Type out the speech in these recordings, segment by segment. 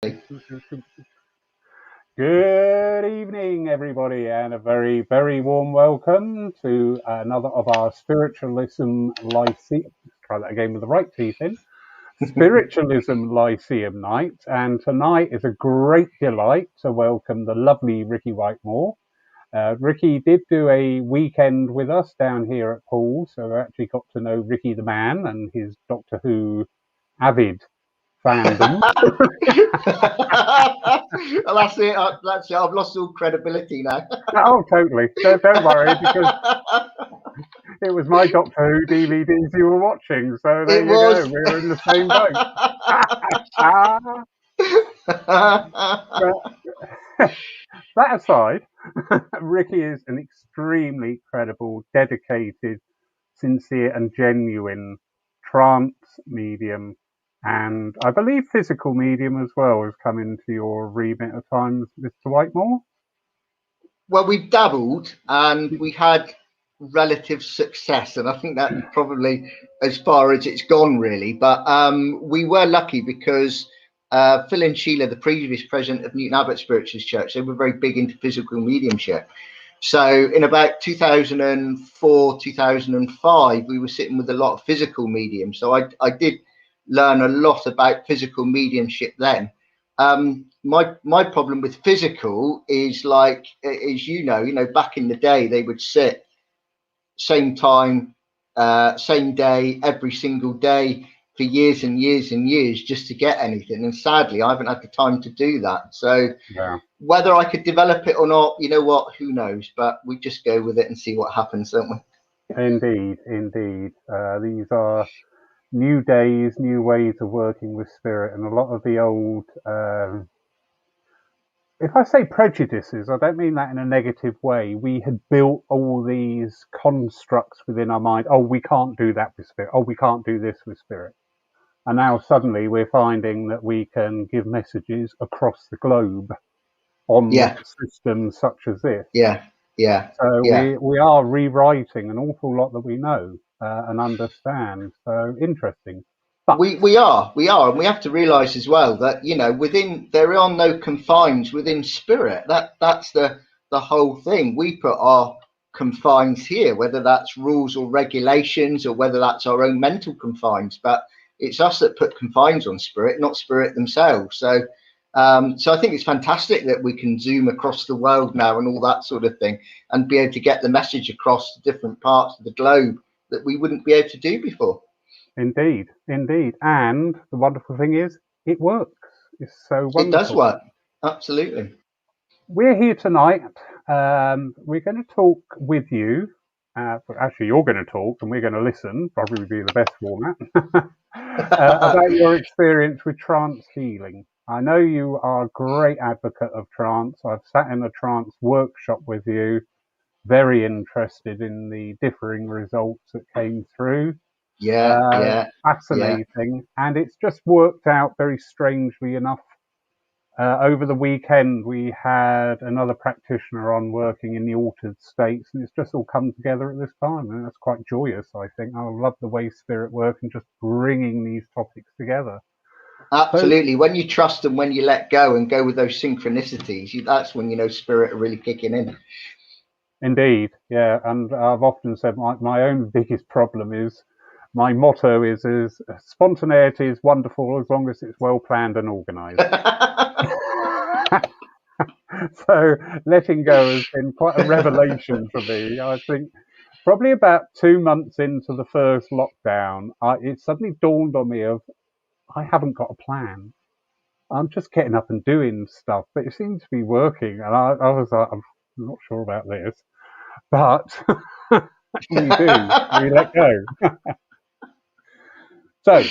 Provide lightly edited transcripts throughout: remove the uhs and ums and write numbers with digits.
Good evening, everybody, and a very, very warm welcome to another of our Spiritualism Lyceum. Let's try that again with the right teeth in. Spiritualism Lyceum night, and tonight is a great delight to welcome the lovely Ricky Whitemore. Ricky did do a weekend with us down here at Paul, so I actually got to know Ricky the man and his Doctor Who avid fandom. Well, that's it. That's it. I've lost all credibility now. Oh, totally. Don't worry, because it was my Doctor Who DVDs you were watching, so there you go. We were in the same boat. That aside, Ricky is an extremely credible, dedicated, sincere, and genuine trance medium, and I believe physical medium as well has come into your remit at times, Mr. Whitemore. Well, we've dabbled and we had relative success, and I think that's probably as far as it's gone, really. But we were lucky because Phil and Sheila, the previous president of Newton Abbot Spiritualist Church, they were very big into physical mediumship. So in about 2004, 2005, we were sitting with a lot of physical mediums. So I did learn a lot about physical mediumship then. My problem with physical is, like, as you know, back in the day, they would sit same time, same day, every single day for years and years and years just to get anything. And sadly, I haven't had the time to do that. So yeah. Whether I could develop it or not, you know what, who knows? But we just go with it and see what happens, don't we? Indeed. These are new days, new ways of working with spirit, and a lot of the old, if I say prejudices, I don't mean that in a negative way. We had built all these constructs within our mind. Oh, we can't do that with spirit. Oh, we can't do this with spirit. And now suddenly we're finding that we can give messages across the globe on systems such as this. So we are rewriting an awful lot that we know and understand. So interesting. But we are, and we have to realise as well that, you know, there are no confines within spirit. That's the whole thing. We put our confines here, whether that's rules or regulations or whether that's our own mental confines. But it's us that put confines on spirit, not spirit themselves. So I think it's fantastic that we can Zoom across the world now and all that sort of thing, and be able to get the message across to different parts of the globe that we wouldn't be able to do before. Indeed. And the wonderful thing is, it works. It's so wonderful. It does work. Absolutely. We're here tonight. We're going to talk with you. Actually, you're going to talk and we're going to listen, probably be the best format, about your experience with trance healing. I know you are a great advocate of trance. I've sat in a trance workshop with you, very interested in the differing results that came through. Fascinating. And it's just worked out very strangely enough. Over the weekend, we had another practitioner on working in the altered states, and it's just all come together at this time. And that's quite joyous, I think. I love the way spirit work and just bringing these topics together. Absolutely. When you trust and when you let go and go with those synchronicities, that's when, you know, spirit are really kicking in. Indeed. Yeah. And I've often said my own biggest problem is, my motto is spontaneity is wonderful as long as it's well planned and organized. So letting go has been quite a revelation for me. I think probably about 2 months into the first lockdown, it suddenly dawned on me I haven't got a plan. I'm just getting up and doing stuff, but it seems to be working. And I was like, I'm not sure about this, but we do. We let go. So,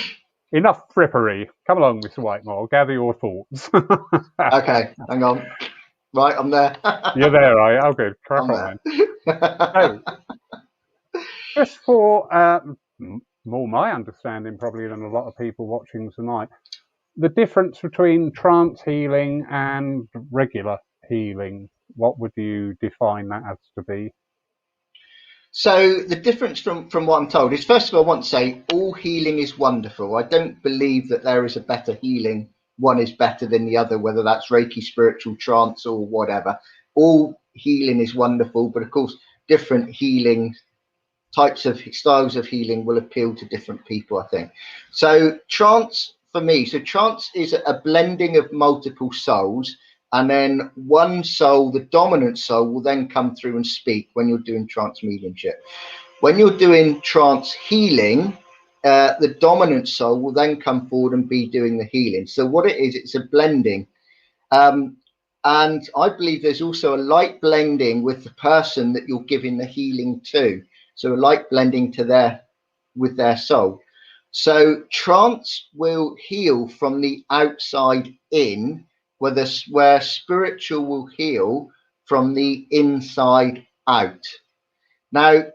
enough frippery. Come along, Mr. Whitemore. Gather your thoughts. Okay, hang on. Right, I'm there. You're there, are you? Oh, good. Crack on then. So, just for more my understanding, probably, than a lot of people watching tonight, the difference between trance healing and regular healing, what would you define that as to be? So the difference from what I'm told is, first of all, I want to say all healing is wonderful. I don't believe that there is a better healing one is better than the other, whether that's Reiki, spiritual, trance, or whatever. All healing is wonderful, but of course, different healing types of styles of healing will appeal to different people, I think. So trance for me, so trance is a blending of multiple souls, and then one soul, the dominant soul, will then come through and speak when you're doing trance mediumship. When you're doing trance healing, the dominant soul will then come forward and be doing the healing. So what it is, it's a blending. And I believe there's also a light blending with the person that you're giving the healing to. So a light blending to with their soul. So trance will heal from the outside in, where spiritual will heal from the inside out. Now,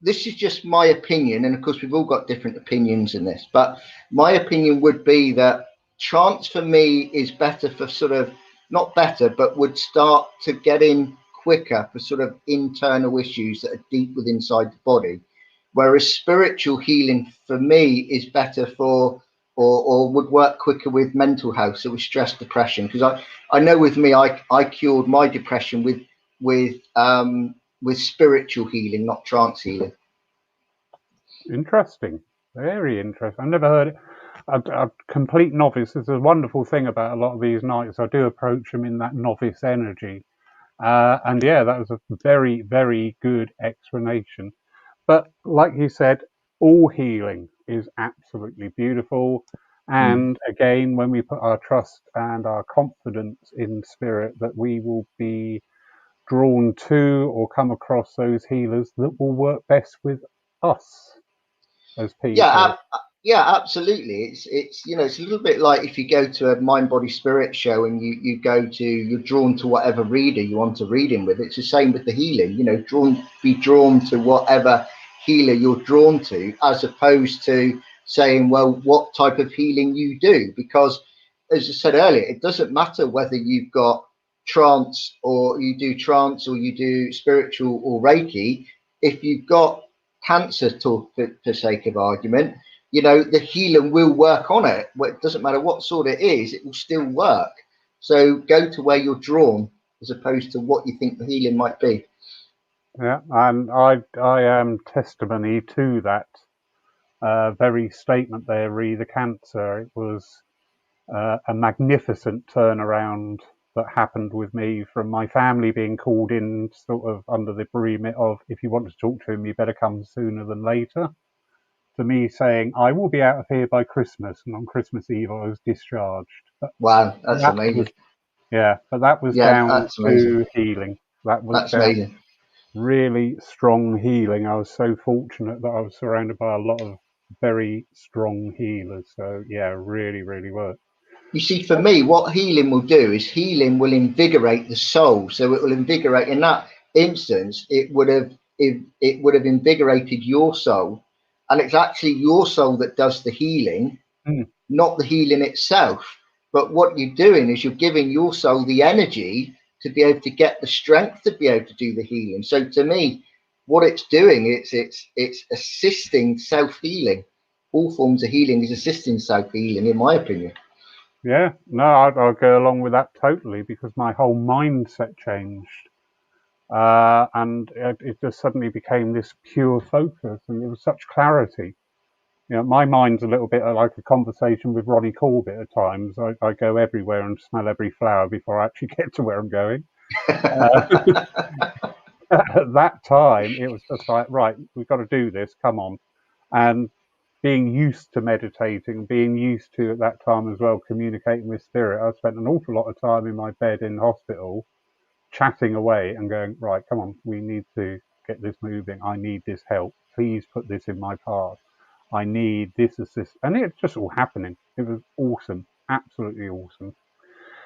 this is just my opinion, and of course we've all got different opinions in this, but my opinion would be that trance for me is better for sort of, not better, but would start to get in quicker for sort of internal issues that are deep within inside the body, whereas spiritual healing for me is better for, or would work quicker with mental health, so with stress, depression, because I know with me, I cured my depression with spiritual healing, not trance healing. Interesting, very interesting. I've never heard it. A complete novice. There's a wonderful thing about a lot of these nights. I do approach them in that novice energy, and yeah, that was a very, very good explanation. But like you said, all healing is absolutely beautiful. And again, when we put our trust and our confidence in spirit, that we will be drawn to or come across those healers that will work best with us as people. Yeah, absolutely. It's you know, it's a little bit like if you go to a mind body spirit show and you're drawn to whatever reader you want to read in with. It's the same with the healing. You know, be drawn to whatever healer you're drawn to, as opposed to saying, well, what type of healing you do, because as I said earlier, it doesn't matter whether you've got trance or you do spiritual or Reiki. If you've got cancer, for sake of argument, you know, the healing will work on it. It doesn't matter what sort it is, it will still work. So go to where you're drawn as opposed to what you think the healing might be. Yeah, and I am testimony to that very statement there, re the cancer. It was a magnificent turnaround that happened with me, from my family being called in sort of under the remit of, if you want to talk to him, you better come sooner than later, to me saying, I will be out of here by Christmas. And on Christmas Eve, I was discharged. Wow, that's amazing. But that was down to healing. That was down amazing. Really strong healing. I was so fortunate that I was surrounded by a lot of very strong healers. So yeah, really, really worked. You see, for me, what healing will do is healing will invigorate the soul. So it will invigorate. In that instance, it would have invigorated your soul, and it's actually your soul that does the healing, not the healing itself. But what you're doing is you're giving your soul the energy to be able to get the strength to be able to do the healing. So to me, what it's doing, it's assisting self-healing. All forms of healing is assisting self-healing, in my opinion. Yeah, no, I'll go along with that totally, because my whole mindset changed. And it just suddenly became this pure focus, and there was such clarity. You know, my mind's a little bit like a conversation with Ronnie Corbett at times. I go everywhere and smell every flower before I actually get to where I'm going. At that time, it was just like, right, we've got to do this, come on. And being used to meditating, being used to, at that time as well, communicating with spirit, I spent an awful lot of time in my bed in hospital, chatting away and going, right, come on, we need to get this moving. I need this help. Please put this in my path. I need this assist. And it's just all happening. It was awesome. Absolutely awesome.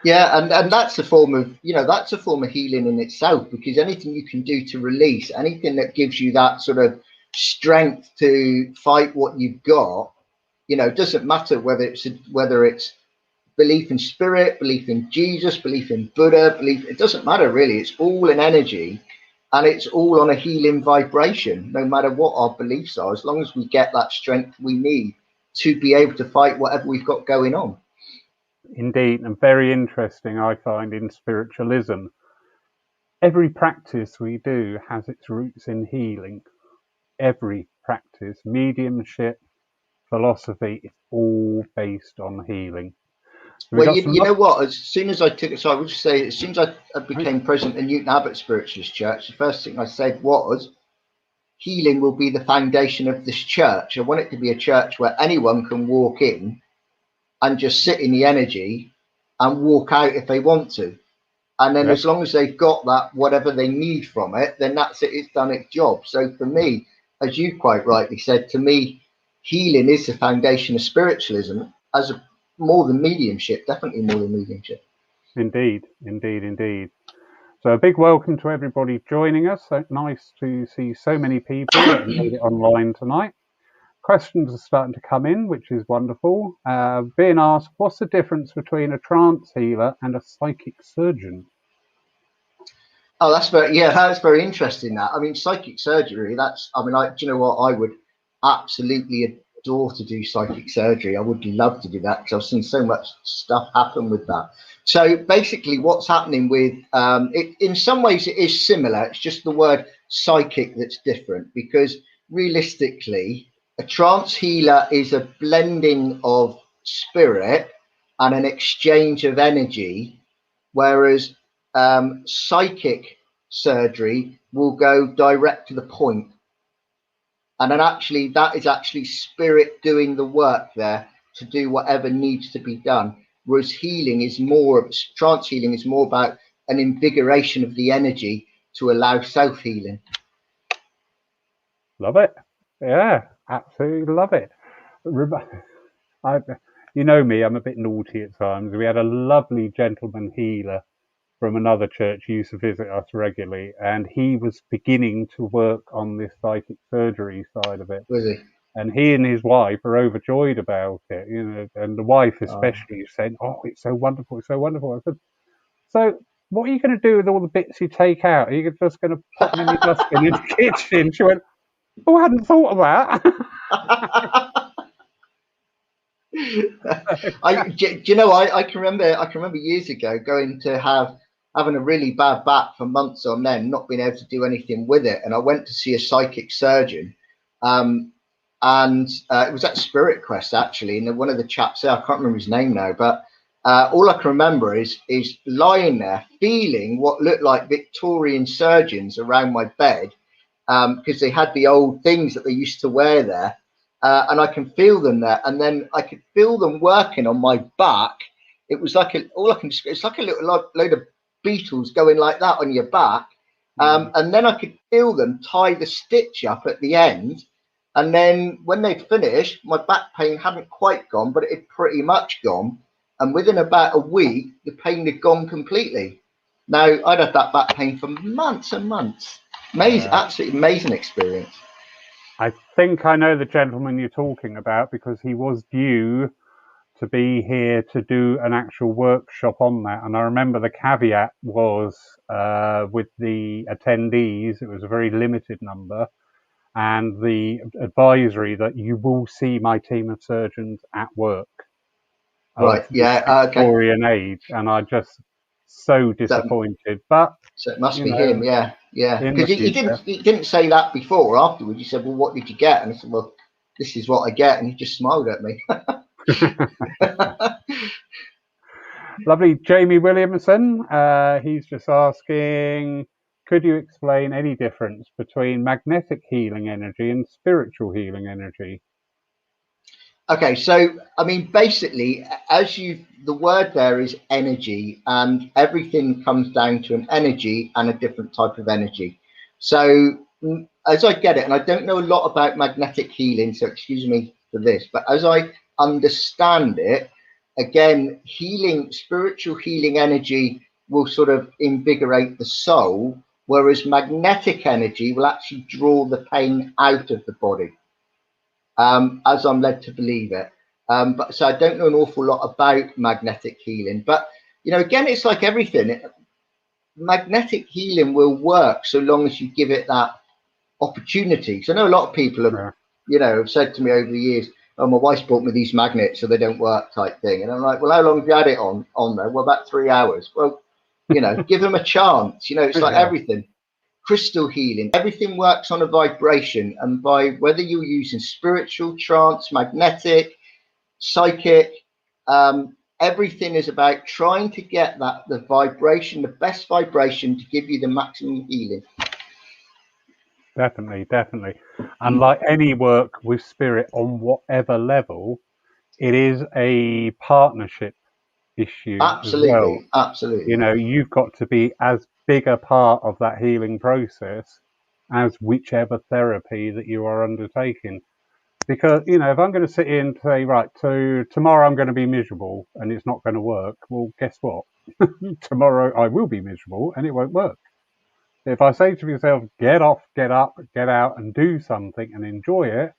Yeah, and that's a form of, that's a form of healing in itself, because anything you can do to release, anything that gives you that sort of strength to fight what you've got, it doesn't matter whether it's belief in spirit, belief in Jesus, belief in Buddha, it doesn't matter really. It's all an energy, and it's all on a healing vibration, no matter what our beliefs are, as long as we get that strength we need to be able to fight whatever we've got going on. Indeed, and very interesting, I find, in spiritualism. Every practice we do has its roots in healing. Every practice, mediumship, philosophy, it's all based on healing. So Well, you know what? As soon as I took it, so I would just say, as soon as I became president of Newton Abbot Spiritualist Church, the first thing I said was, healing will be the foundation of this church. I want it to be a church where anyone can walk in and just sit in the energy and walk out if they want to. And then as long as they've got that, whatever they need from it, then that's it. It's done its job. So for me, as you quite rightly said, to me, healing is the foundation of spiritualism as a more than mediumship, definitely more than mediumship. Indeed, indeed, indeed. So a big welcome to everybody joining us. So nice to see so many people that made it online tonight. Questions are starting to come in, which is wonderful. Being asked, what's the difference between a trance healer and a psychic surgeon? Oh, that's very interesting. That, I mean, psychic surgery. Do you know what? I would absolutely adore to do psychic surgery. I would love to do that because I've seen so much stuff happen with that. So basically, what's happening with it? In some ways, it is similar. It's just the word psychic that's different because realistically, a trance healer is a blending of spirit and an exchange of energy, whereas psychic surgery will go direct to the point, and then actually that is actually spirit doing the work there to do whatever needs to be done, whereas trance healing is more about an invigoration of the energy to allow self-healing. Love it. Yeah, absolutely love it. You know me, I'm a bit naughty at times. We had a lovely gentleman healer from another church who used to visit us regularly, and he was beginning to work on this psychic surgery side of it. Was he? And he and his wife are overjoyed about it, you know, and the wife especially said, "Oh, it's so wonderful, it's so wonderful." I said, "So, what are you going to do with all the bits you take out? Are you just going to put them in your dustbin in the kitchen?" She went, "Oh, I hadn't thought of that." Do you know, I can remember years ago going to having a really bad back for months on end, not being able to do anything with it, and I went to see a psychic surgeon, and it was at Spirit Quest actually, and one of the chaps there, I can't remember his name now, but all I can remember is lying there feeling what looked like Victorian surgeons around my bed, because they had the old things that they used to wear there. And I can feel them there, and then I could feel them working on my back. It was like it's like a little load of beetles going like that on your back, and then I could feel them tie the stitch up at the end. And then when they'd finished, my back pain hadn't quite gone, but it had pretty much gone. And within about a week, the pain had gone completely. Now I'd had that back pain for months and months. Amazing, absolutely amazing experience. I think I know the gentleman you're talking about because he was due to be here to do an actual workshop on that. And I remember the caveat was with the attendees, it was a very limited number, and the advisory that you will see my team of surgeons at work. Right, yeah, Victorian age, and I just so disappointed. But so it must be him, yeah. Because he didn't say that before or afterwards. He said, "Well, what did you get?" And I said, "Well, this is what I get," and he just smiled at me. Lovely. Jamie Williamson, he's just asking, could you explain any difference between magnetic healing energy and spiritual healing energy? Okay, so I mean, basically, the word there is energy, and everything comes down to an energy and a different type of energy. So as I get it, and I don't know a lot about magnetic healing, so excuse me for this, but as I understand it, again, spiritual healing energy will sort of invigorate the soul, whereas magnetic energy will actually draw the pain out of the body. As I'm led to believe it. But so I don't know an awful lot about magnetic healing, but you know, again, it's like everything. Magnetic healing will work so long as you give it that opportunity. So I know a lot of people have, have said to me over the years, oh, my wife's bought me these magnets so they don't work type thing. And I'm like, well, how long have you had it on there? Well, about 3 hours. Well, give them a chance. It's like everything. Crystal healing, everything works on a vibration. And by whether you're using spiritual, trance, magnetic, psychic, everything is about trying to get the vibration, the best vibration to give you the maximum healing. Definitely. And like any work with spirit on whatever level, it is a partnership issue as well. Absolutely. You've got to be as big a part of that healing process as whichever therapy that you are undertaking. Because, if I'm going to sit in and say, right, so tomorrow I'm going to be miserable and it's not going to work, well, guess what? Tomorrow I will be miserable and it won't work. If I say to myself, get off, get up, get out and do something and enjoy it,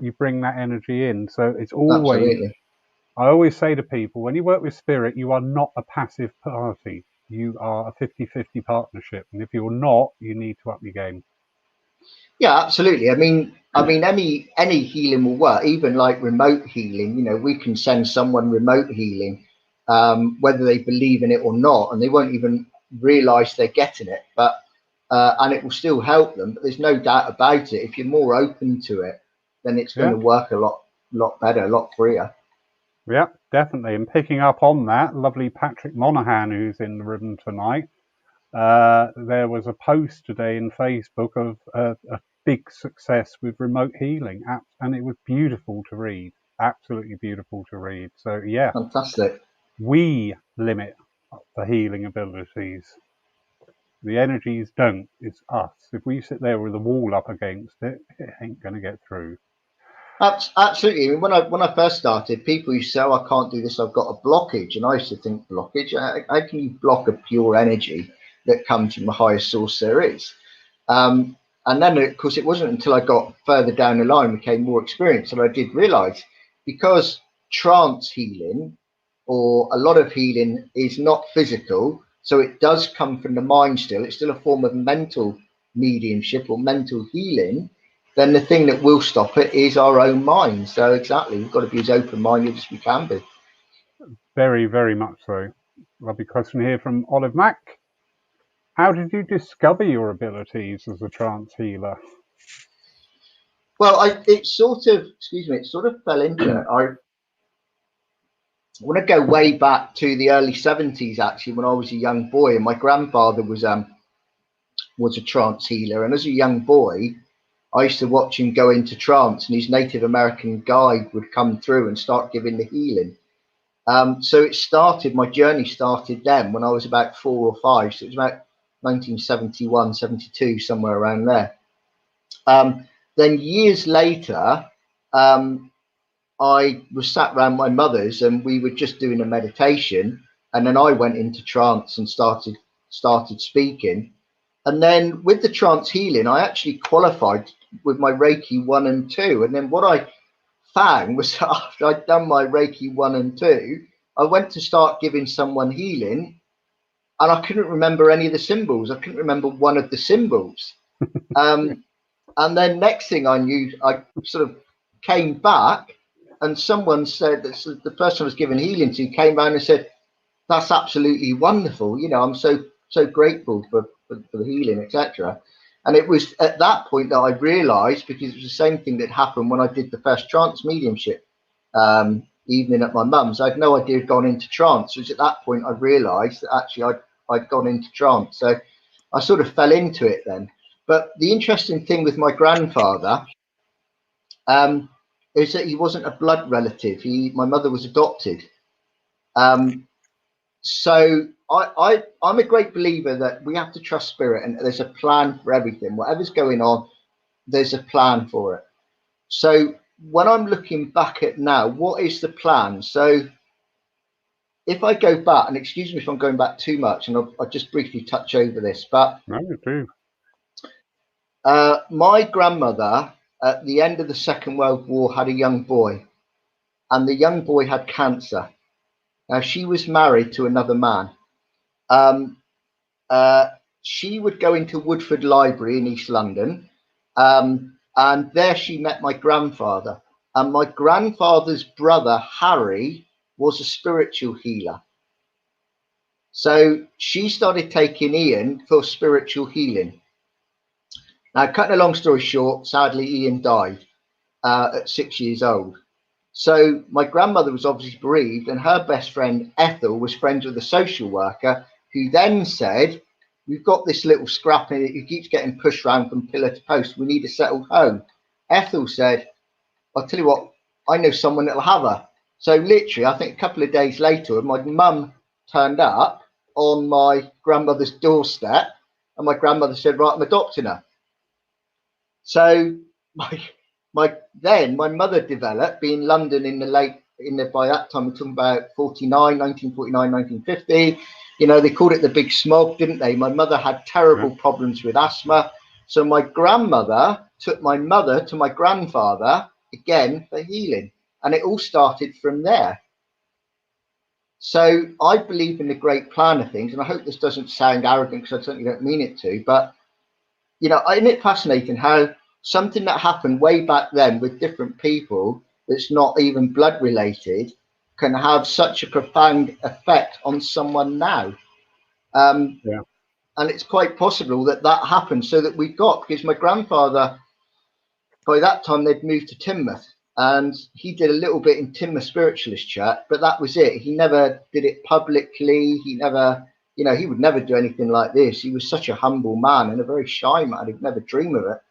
you bring that energy in. So it's always, absolutely. I always say to people, when you work with spirit, you are not a passive party. You are a 50-50 partnership. And if you're not, you need to up your game. Yeah, absolutely. I mean, any healing will work, even like remote healing. We can send someone remote healing, whether they believe in it or not, and they won't even realize they're getting it. But and it will still help them. But there's no doubt about it. If you're more open to it, then it's going to work a lot better, a lot freer. Yeah, definitely. And picking up on that, lovely Patrick Monaghan, who's in the room tonight. There was a post today in Facebook of a big success with remote healing, and it was beautiful to read. Absolutely beautiful to read. So yeah, fantastic. We limit the healing abilities. The energies don't. It's us. If we sit there with a wall up against it, it ain't going to get through. Absolutely. When I first started, people used to say, I can't do this, I've got a blockage. And I used to think, blockage? How can you block a pure energy that comes from the highest source there is? And then, of course, it wasn't until I got further down the line, became more experienced, that I did realize, because trance healing or a lot of healing is not physical, so it does come from the mind still. It's still a form of mental mediumship or mental healing. Then the thing that will stop it is our own mind. So exactly, we've got to be as open-minded as we can be. Very, very much so. Lovely question here from Olive Mack. How did you discover your abilities as a trance healer? Well, it sort of fell into it. I want to go way back to the early 70s, actually, when I was a young boy, and my grandfather was a trance healer. And as a young boy, I used to watch him go into trance, and his Native American guide would come through and start giving the healing. So my journey started then when I was about 4 or 5. So it was about 1971, 72, somewhere around there. Then years later, I was sat around my mother's and we were just doing a meditation. And then I went into trance and started speaking. And then with the trance healing, I actually qualified with my Reiki 1 and 2. And then what I found was after I'd done my Reiki 1 and 2, I went to start giving someone healing and I couldn't remember any of the symbols. I couldn't remember one of the symbols. And then next thing I knew, I sort of came back and someone said that the person I was giving healing to came around and said, that's absolutely wonderful. I'm so grateful for the healing, etc. And it was at that point that I realized, because it was the same thing that happened when I did the first trance mediumship evening at my mum's. I had no idea I'd gone into trance. It was at that point I realized that actually I'd gone into trance. So I sort of fell into it then. But the interesting thing with my grandfather is that he wasn't a blood relative. My mother was adopted. So I'm a great believer that we have to trust spirit, and there's a plan for everything. Whatever's going on, there's a plan for it. So when I'm looking back at now, what is the plan? So if I go back, and excuse me if I'm going back too much, and I'll just briefly touch over this, but no, you do. My grandmother at the end of the Second World War had a young boy, and the young boy had cancer. Now she was married to another man. She would go into Woodford Library in East London, and there she met my grandfather. And my grandfather's brother, Harry, was a spiritual healer. So she started taking Ian for spiritual healing. Now, cutting a long story short, sadly, Ian died at 6 years old. So my grandmother was obviously bereaved, and her best friend, Ethel, was friends with a social worker who then said, we've got this little scrap in it, who keeps getting pushed around from pillar to post. We need a settled home. Ethel said, I'll tell you what, I know someone that'll have her. So literally, I think a couple of days later, my mum turned up on my grandmother's doorstep, and my grandmother said, right, I'm adopting her. So my mother developed, being London by that time, we're talking about 1949, 1950. They called it the big smog, didn't they? My mother had terrible problems with asthma. So my grandmother took my mother to my grandfather, again, for healing. And it all started from there. So I believe in the great plan of things. And I hope this doesn't sound arrogant, because I certainly don't mean it to. But, isn't it fascinating how something that happened way back then with different people that's not even blood related can have such a profound effect on someone now. And it's quite possible that happened, so that because my grandfather, by that time, they'd moved to Teignmouth, and he did a little bit in Teignmouth Spiritualist Church, but that was it. He never did it publicly. He never, he would never do anything like this. He was such a humble man and a very shy man. He'd never dream of it.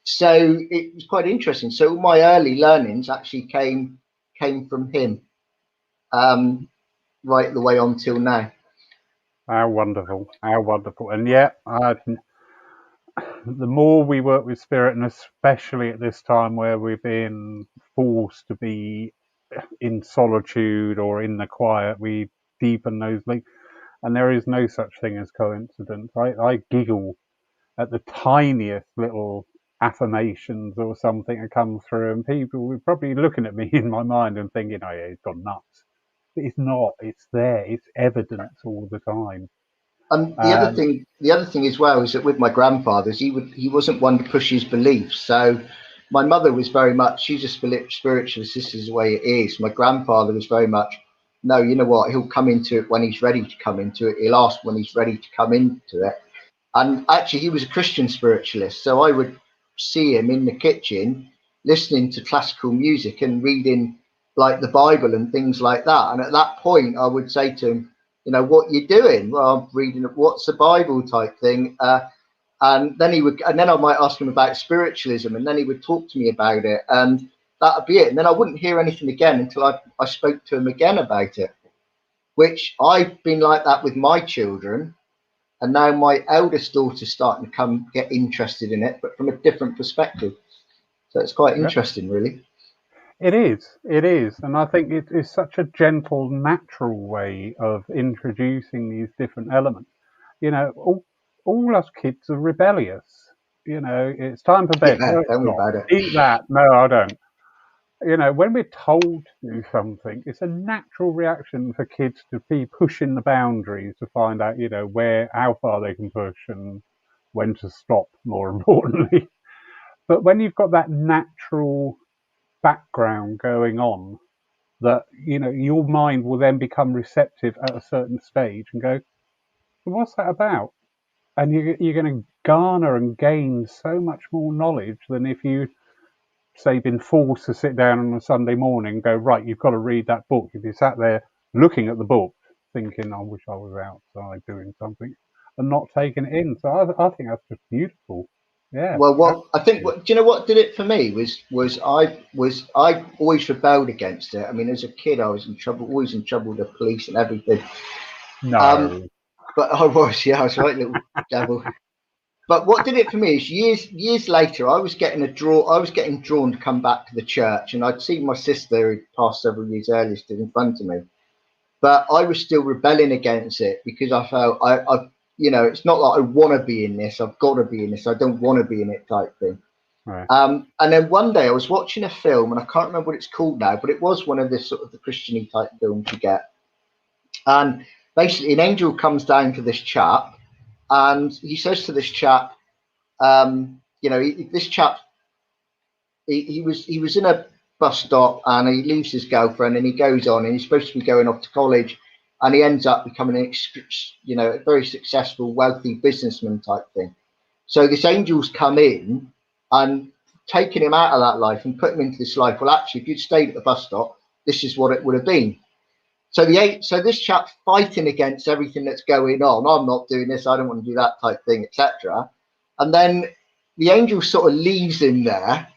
So it was quite interesting. So all my early learnings actually came from him, right the way on till now. How wonderful. And yet, the more we work with spirit, and especially at this time where we're being forced to be in solitude or in the quiet, we deepen those links. And there is no such thing as coincidence. I giggle at the tiniest little affirmations or something that comes through, and people were probably looking at me in my mind and thinking, oh yeah, he's gone nuts. But it's not. It's there. It's evidence all the time. And the other thing as well is that with my grandfathers, he wasn't one to push his beliefs. So my mother was very much, she's a spiritualist. This is the way it is. My grandfather was very much, no, you know what? He'll come into it when he's ready to come into it. He'll ask when he's ready to come into it. And actually, he was a Christian spiritualist. So I would see him in the kitchen listening to classical music and reading like the Bible and things like that. And at that point, I would say to him, what you doing? Well, I'm reading what's the Bible type thing. And then I might ask him about spiritualism, and then he would talk to me about it, and that'd be it. And then I wouldn't hear anything again until I spoke to him again about it, which I've been like that with my children. And now my eldest daughter's starting to get interested in it, but from a different perspective. So it's quite interesting, really. It is. And I think it is such a gentle, natural way of introducing these different elements. All us kids are rebellious. It's time for bed. Yeah, No, tell me about it. Eat that. No, I don't. When we're told to do something, it's a natural reaction for kids to be pushing the boundaries to find out, how far they can push and when to stop, more importantly. But when you've got that natural background going on, that, your mind will then become receptive at a certain stage and go, what's that about? And you're going to garner and gain so much more knowledge than if you, say, been forced to sit down on a Sunday morning and go, right, you've got to read that book. If you sat there looking at the book, thinking, I wish I was outside doing something, and not taking it in. So I think that's just beautiful. Yeah. Well, I think, do you know what did it for me was I always rebelled against it. I mean, as a kid, I was always in trouble with the police and everything. No. But I was right, little devil. But what did it for me is years later, I was getting drawn to come back to the church, and I'd seen my sister who passed several years earlier stood in front of me, but I was still rebelling against it because I felt it's not like I want to be in this. I've got to be in this. I don't want to be in it type thing. Right. And then one day I was watching a film, and I can't remember what it's called now, but it was one of the sort of the Christian-y type films you get. And basically, an angel comes down to this chap. And he says to this chap, this chap he was in a bus stop, and he leaves his girlfriend, and he goes on, and he's supposed to be going off to college, and he ends up becoming a very successful, wealthy businessman type thing. So this angel's come in and taken him out of that life and put him into this life. Well, actually, if you'd stayed at the bus stop, this is what it would have been. So this chap's fighting against everything that's going on. I'm not doing this. I don't want to do that type thing, etc. And then the angel sort of leaves him there.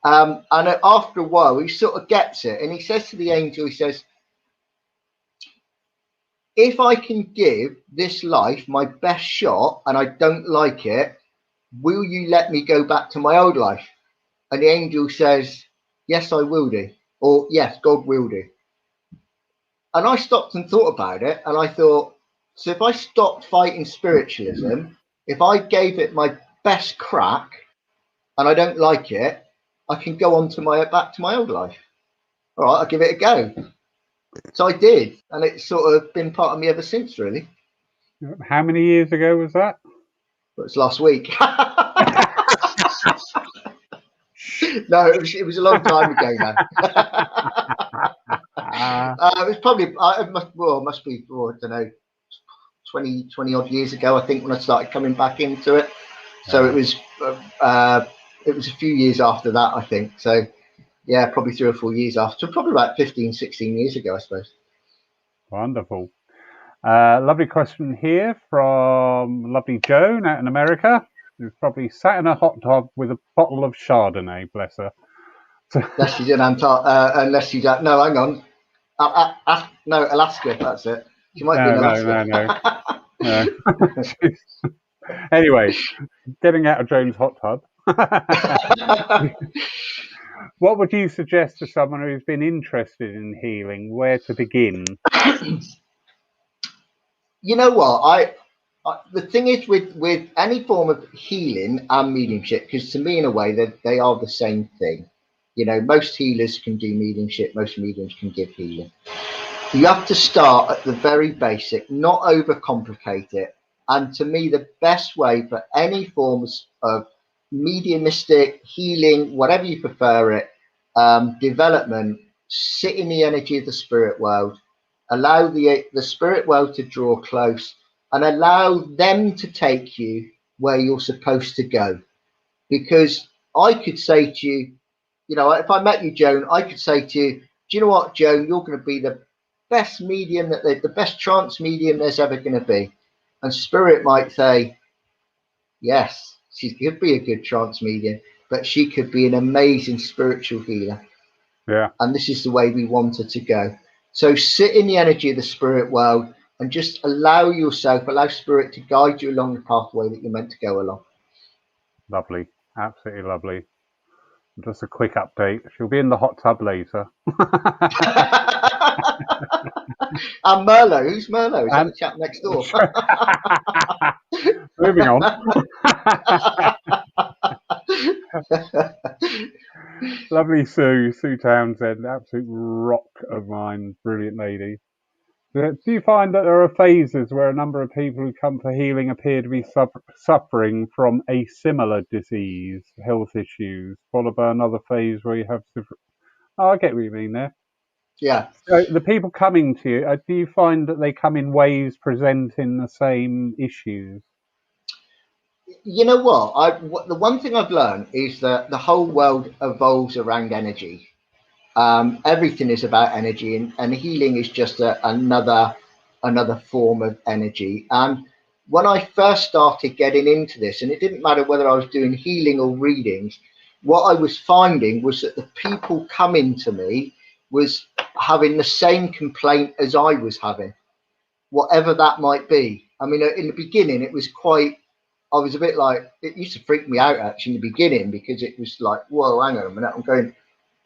And after a while, he sort of gets it. And he says to the angel, he says, if I can give this life my best shot and I don't like it, will you let me go back to my old life? And the angel says, yes, I will do. Or yes, God will do. And I stopped and thought about it. And I thought, so if I stopped fighting spiritualism, if I gave it my best crack and I don't like it, I can go on to back to my old life. All right, I'll give it a go. So I did. And it's sort of been part of me ever since, really. How many years ago was that? Well, it's last week. No, it was a long time ago now. It was probably, it must be, I don't know, 20 odd years ago, I think, when I started coming back into it. So it was a few years after that, I think. So yeah, probably 3 or 4 years after, probably about 15, 16 years ago, I suppose. Wonderful. Lovely question here from lovely Joan out in America, who's probably sat in a hot tub with a bottle of Chardonnay, bless her. Unless she's in unless she's at, no, hang on. No, Alaska, that's it. She might be in Alaska. No. Anyway, getting out of Joan's hot tub. What would you suggest to someone who's been interested in healing? Where to begin? You know what? The thing is with any form of healing and mediumship, because to me, in a way, they are the same thing. You know, most healers can do mediumship. Most mediums can give healing. You have to start at the very basic, not overcomplicate it. And to me, the best way for any forms of mediumistic healing, whatever you prefer it, development, sit in the energy of the spirit world, allow the spirit world to draw close, and allow them to take you where you're supposed to go. Because I could say to you, you know, if I met you, Joan, I could say to you, do you know what, Joan, you're going to be the best medium, the best trance medium there's ever going to be. And spirit might say, yes, she could be a good trance medium, but she could be an amazing spiritual healer. Yeah. And this is the way we want her to go. So sit in the energy of the spirit world and just allow spirit to guide you along the pathway that you're meant to go along. Lovely. Absolutely lovely. Just a quick update. She'll be in the hot tub later. And Merlot, who's Merlot? Is that the chap next door? Moving on. Lovely Sue Townsend, absolute rock of mine, brilliant lady. Do you find that there are phases where a number of people who come for healing appear to be suffering from a similar disease, health issues, followed by another phase where you have I get what you mean there. Yeah. So the people coming to you, do you find that they come in ways presenting the same issues? You know what? The one thing I've learned is that the whole world evolves around energy. Everything is about energy, and healing is just another form of energy. And when I first started getting into this, and it didn't matter whether I was doing healing or readings, what I was finding was that the people coming to me was having the same complaint as I was having, whatever that might be. I mean, in the beginning, it was I was a bit like, it used to freak me out actually in the beginning, because it was like, whoa, hang on a minute, I'm going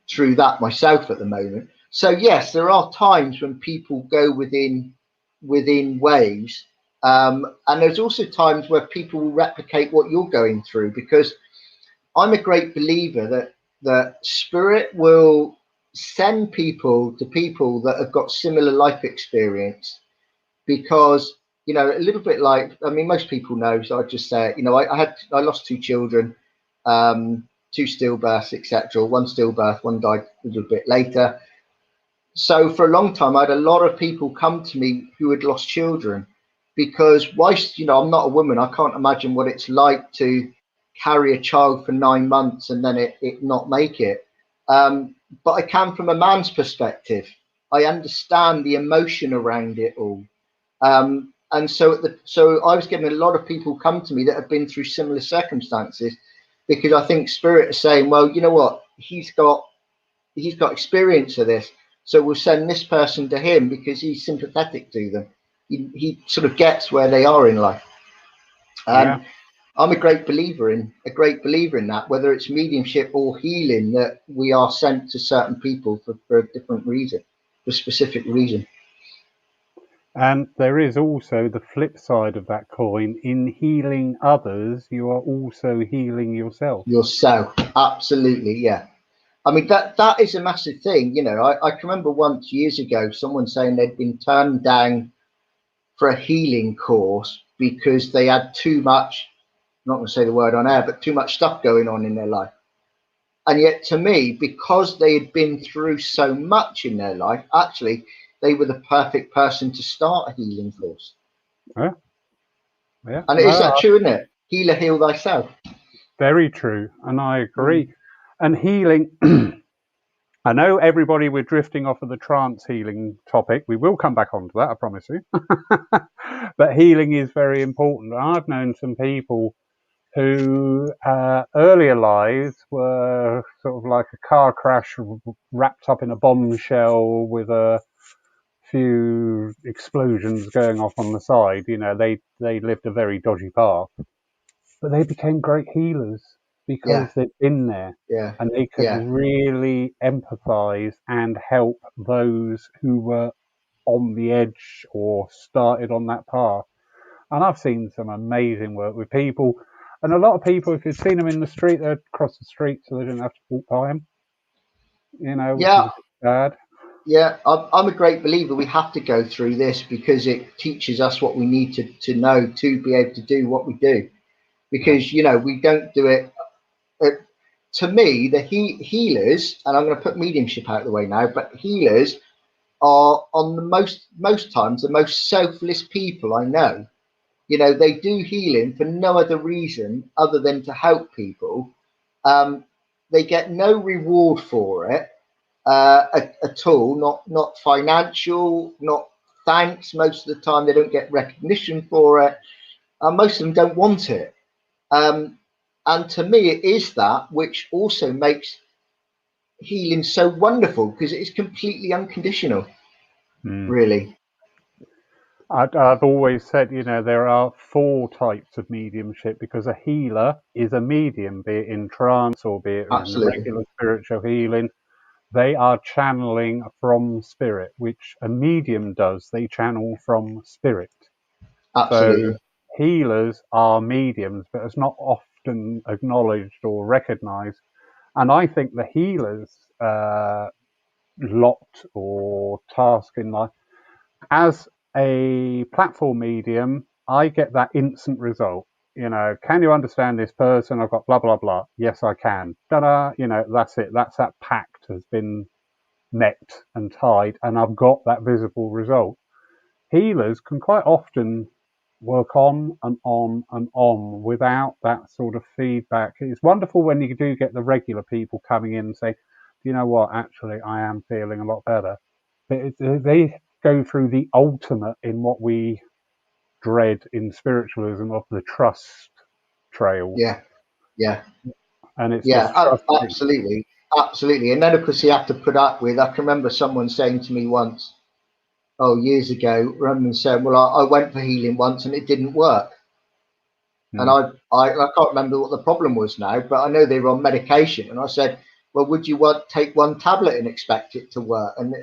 through that myself at the moment. So yes, there are times when people go within waves, and there's also times where people will replicate what you're going through, because I'm a great believer that spirit will send people to people that have got similar life experience. Because, you know, a little bit like, I mean, most people know, so I just say it, you know, I lost 2 children, 2 stillbirths, etc. 1 stillbirth, 1 died a little bit later. So for a long time, I had a lot of people come to me who had lost children, because whilst, you know, I'm not a woman, I can't imagine what it's like to carry a child for 9 months and then it not make it. But I can from a man's perspective. I understand the emotion around it all. And so I was getting a lot of people come to me that have been through similar circumstances, because I think Spirit is saying, well, you know what, he's got experience of this, so we'll send this person to him because he's sympathetic to them. He sort of gets where they are in life. And I'm a great believer in that, whether it's mediumship or healing, that we are sent to certain people for a different reason, for a specific reason. And there is also the flip side of that coin. In healing others, you are also healing yourself. Yourself, absolutely, yeah. I mean, that is a massive thing. You know, I can remember once years ago, someone saying they'd been turned down for a healing course because they had too much, I'm not going to say the word on air, but too much stuff going on in their life. And yet to me, because they had been through so much in their life, actually, they were the perfect person to start a healing course. Yeah. Yeah. And is that true, isn't it? Healer, heal thyself. Very true. And I agree. And healing, I know everybody, we're drifting off of the trance healing topic. We will come back onto that, I promise you. But healing is very important. I've known some people who earlier lives were sort of like a car crash wrapped up in a bombshell with a few explosions going off on the side. You know, they lived a very dodgy path, but they became great healers because they'd been there, and they could really empathize and help those who were on the edge or started on that path. And I've seen some amazing work with people. And a lot of people, if you'd seen them in the street, they'd cross the street so they didn't have to walk by them. You know, which is a bit sad. Yeah, I'm a great believer. We have to go through this because it teaches us what we need to know to be able to do what we do. Because, you know, we don't do it. To me, the healers, and I'm going to put mediumship out of the way now, but healers are on the most times the most selfless people I know. You know, they do healing for no other reason other than to help people. They get no reward for it at all, not financial, not thanks. Most of the time, they don't get recognition for it. Most of them don't want it. And to me, it is that which also makes healing so wonderful, because it is completely unconditional, really. I've always said, you know, there are 4 types of mediumship, because a healer is a medium, be it in trance or be it in the regular spiritual healing. They are channeling from spirit, which a medium does. They channel from spirit. Absolutely. So healers are mediums, but it's not often acknowledged or recognized. And I think the healer's lot or task in life, as a platform medium, I get that instant result. You know, can you understand this person? I've got blah, blah, blah. Yes, I can. Ta-da! You know, that's it. That's that pact has been met and tied, and I've got that visible result. Healers can quite often work on and on and on without that sort of feedback. It's wonderful when you do get the regular people coming in and say, you know what, actually, I am feeling a lot better. But they go through the ultimate in what we dread in spiritualism of the trust trail. And it's just absolutely. And then, of course, you have to put up with, I can remember someone saying to me once, years ago, Roman said, well, I went for healing once and it didn't work. And I can't remember what the problem was now, but I know they were on medication. And I said, well, would you take 1 tablet and expect it to work? And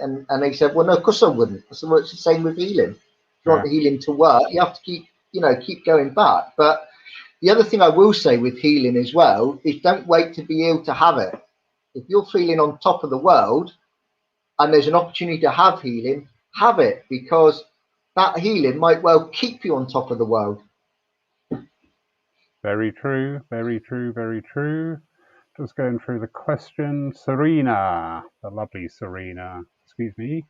they said, well, no, of course I wouldn't. I said, well, it's the same with healing. If you want the healing to work, you have to keep going back. But the other thing I will say with healing as well is, don't wait to be able to have it. If you're feeling on top of the world and there's an opportunity to have healing, have it, because that healing might well keep you on top of the world. Very true, very true, very true. just going through the question. Serena, the lovely Serena, excuse me.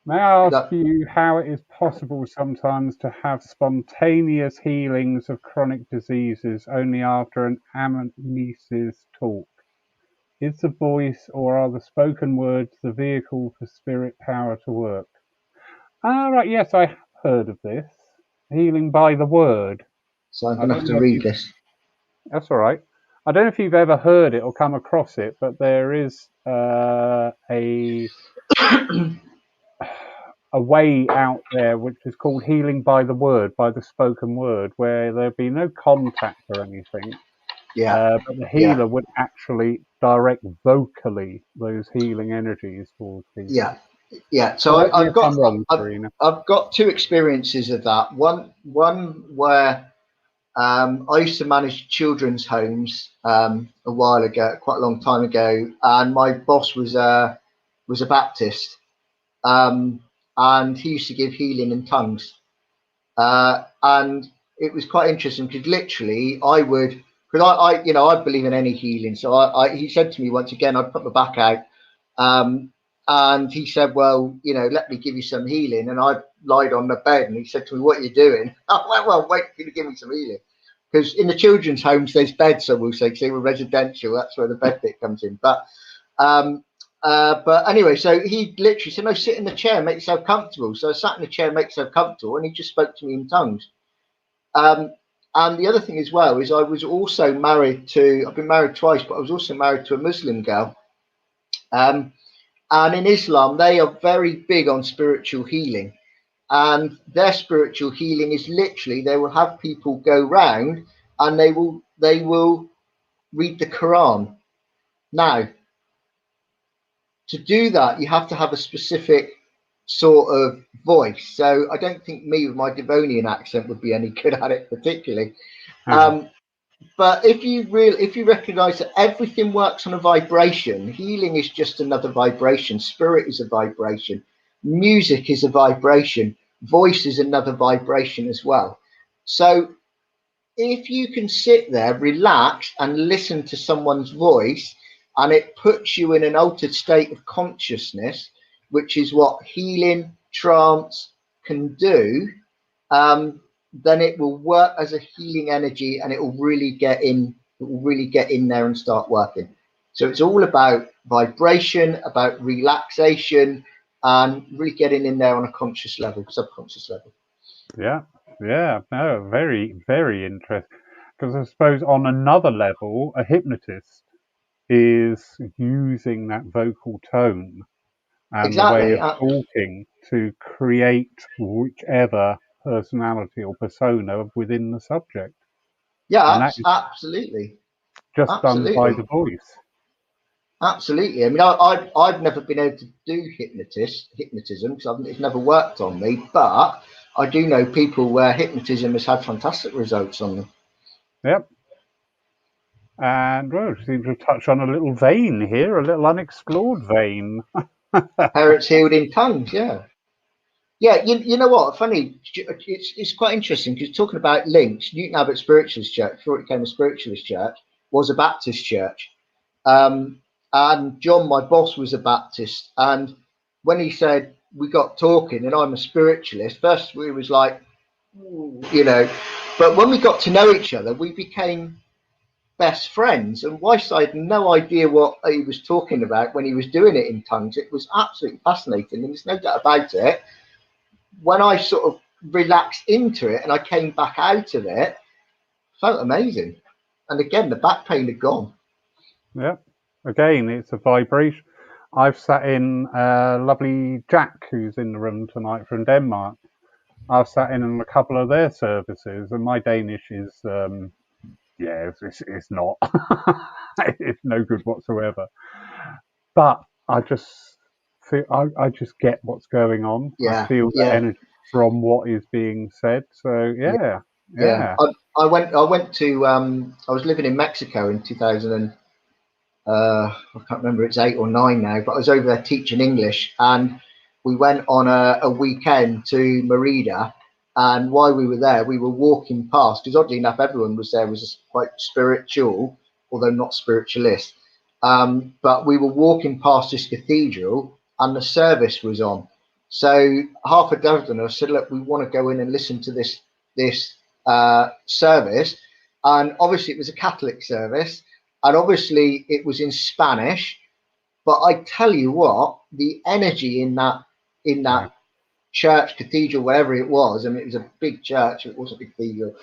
May I ask you how it is possible sometimes to have spontaneous healings of chronic diseases only after an amnesis talk? Is the voice or are the spoken words the vehicle for spirit power to work? Right, yes, I have heard of this. Healing by the word. So I'm going to have to read this. That's all right. I don't know if you've ever heard it or come across it, but there is a way out there which is called healing by the word, by the spoken word, where there'd be no contact or anything. Yeah. But the healer would actually direct vocally those healing energies towards people. Yeah. So I've got two experiences of that. One where I used to manage children's homes a while ago, quite a long time ago, and my boss was a Baptist, and he used to give healing in tongues, and it was quite interesting because literally I believe in any healing. So he said to me once again, I'd put my back out, and he said, well, let me give you some healing, and I lied on the bed, and he said to me, what are you doing? I went, well, wait for you to give me some healing. Because in the children's homes, there's beds, so we'll say, because they were residential, that's where the bed bit comes in. But anyway, so he literally said, no, sit in the chair, make yourself comfortable. So I sat in the chair, make yourself comfortable, and he just spoke to me in tongues. And the other thing as well is I was also I've been married twice, but I was also married to a Muslim girl. And in Islam, they are very big on spiritual healing. And their spiritual healing is literally, they will have people go round and they will read the Quran. Now, to do that, you have to have a specific sort of voice. So I don't think me with my Devonian accent would be any good at it particularly. But if you recognize that everything works on a vibration, healing is just another vibration. Spirit is a vibration. Music is a vibration. Voice is another vibration as well. So if you can sit there, relax and listen to someone's voice, and it puts you in an altered state of consciousness, which is what healing trance can do, then it will work as a healing energy, and it will really get in there and start working. So it's all about vibration, about relaxation, and really getting in there on a conscious level, subconscious level. Yeah, no, very, very interesting. Because I suppose on another level, a hypnotist is using that vocal tone and the way of talking to create whichever personality or persona within the subject. Yeah, absolutely. Just done by the voice. Absolutely. I mean, I've never been able to do hypnotism because it's never worked on me, but I do know people where hypnotism has had fantastic results on them. Yep. And well, we seem to touch on a little vein here, a little unexplored vein. Parents healed in tongues, yeah. Yeah, you know what? Funny, it's quite interesting because talking about links, Newton Abbot Spiritualist Church, before it became a Spiritualist church, was a Baptist church. And John, my boss, was a Baptist. And when he said we got talking, and I'm a spiritualist, first we was like, but when we got to know each other, we became best friends. And whilst I had no idea what he was talking about when he was doing it in tongues, it was absolutely fascinating. And there's no doubt about it. When I sort of relaxed into it and I came back out of it, felt amazing. And again, the back pain had gone. Yeah. Again, it's a vibration. I've sat in lovely Jack, who's in the room tonight from Denmark. I've sat in a couple of their services, and my Danish is, it's not. It's no good whatsoever. But I just feel, I just get what's going on. Yeah, I feel the energy from what is being said. So yeah. I went to I was living in Mexico in 2000 I can't remember, it's 8 or 9 now, but I was over there teaching English, and we went on a weekend to Merida, And while we were there, we were walking past, because oddly enough, everyone was there was quite spiritual, although not spiritualist. But we were walking past this cathedral and the service was on. So half a dozen of us said, look, we want to go in and listen to this service. And obviously it was a Catholic service, and obviously it was in Spanish. But I tell you what, the energy in that church, cathedral, wherever it was, I mean, it was a big church, it wasn't a cathedral.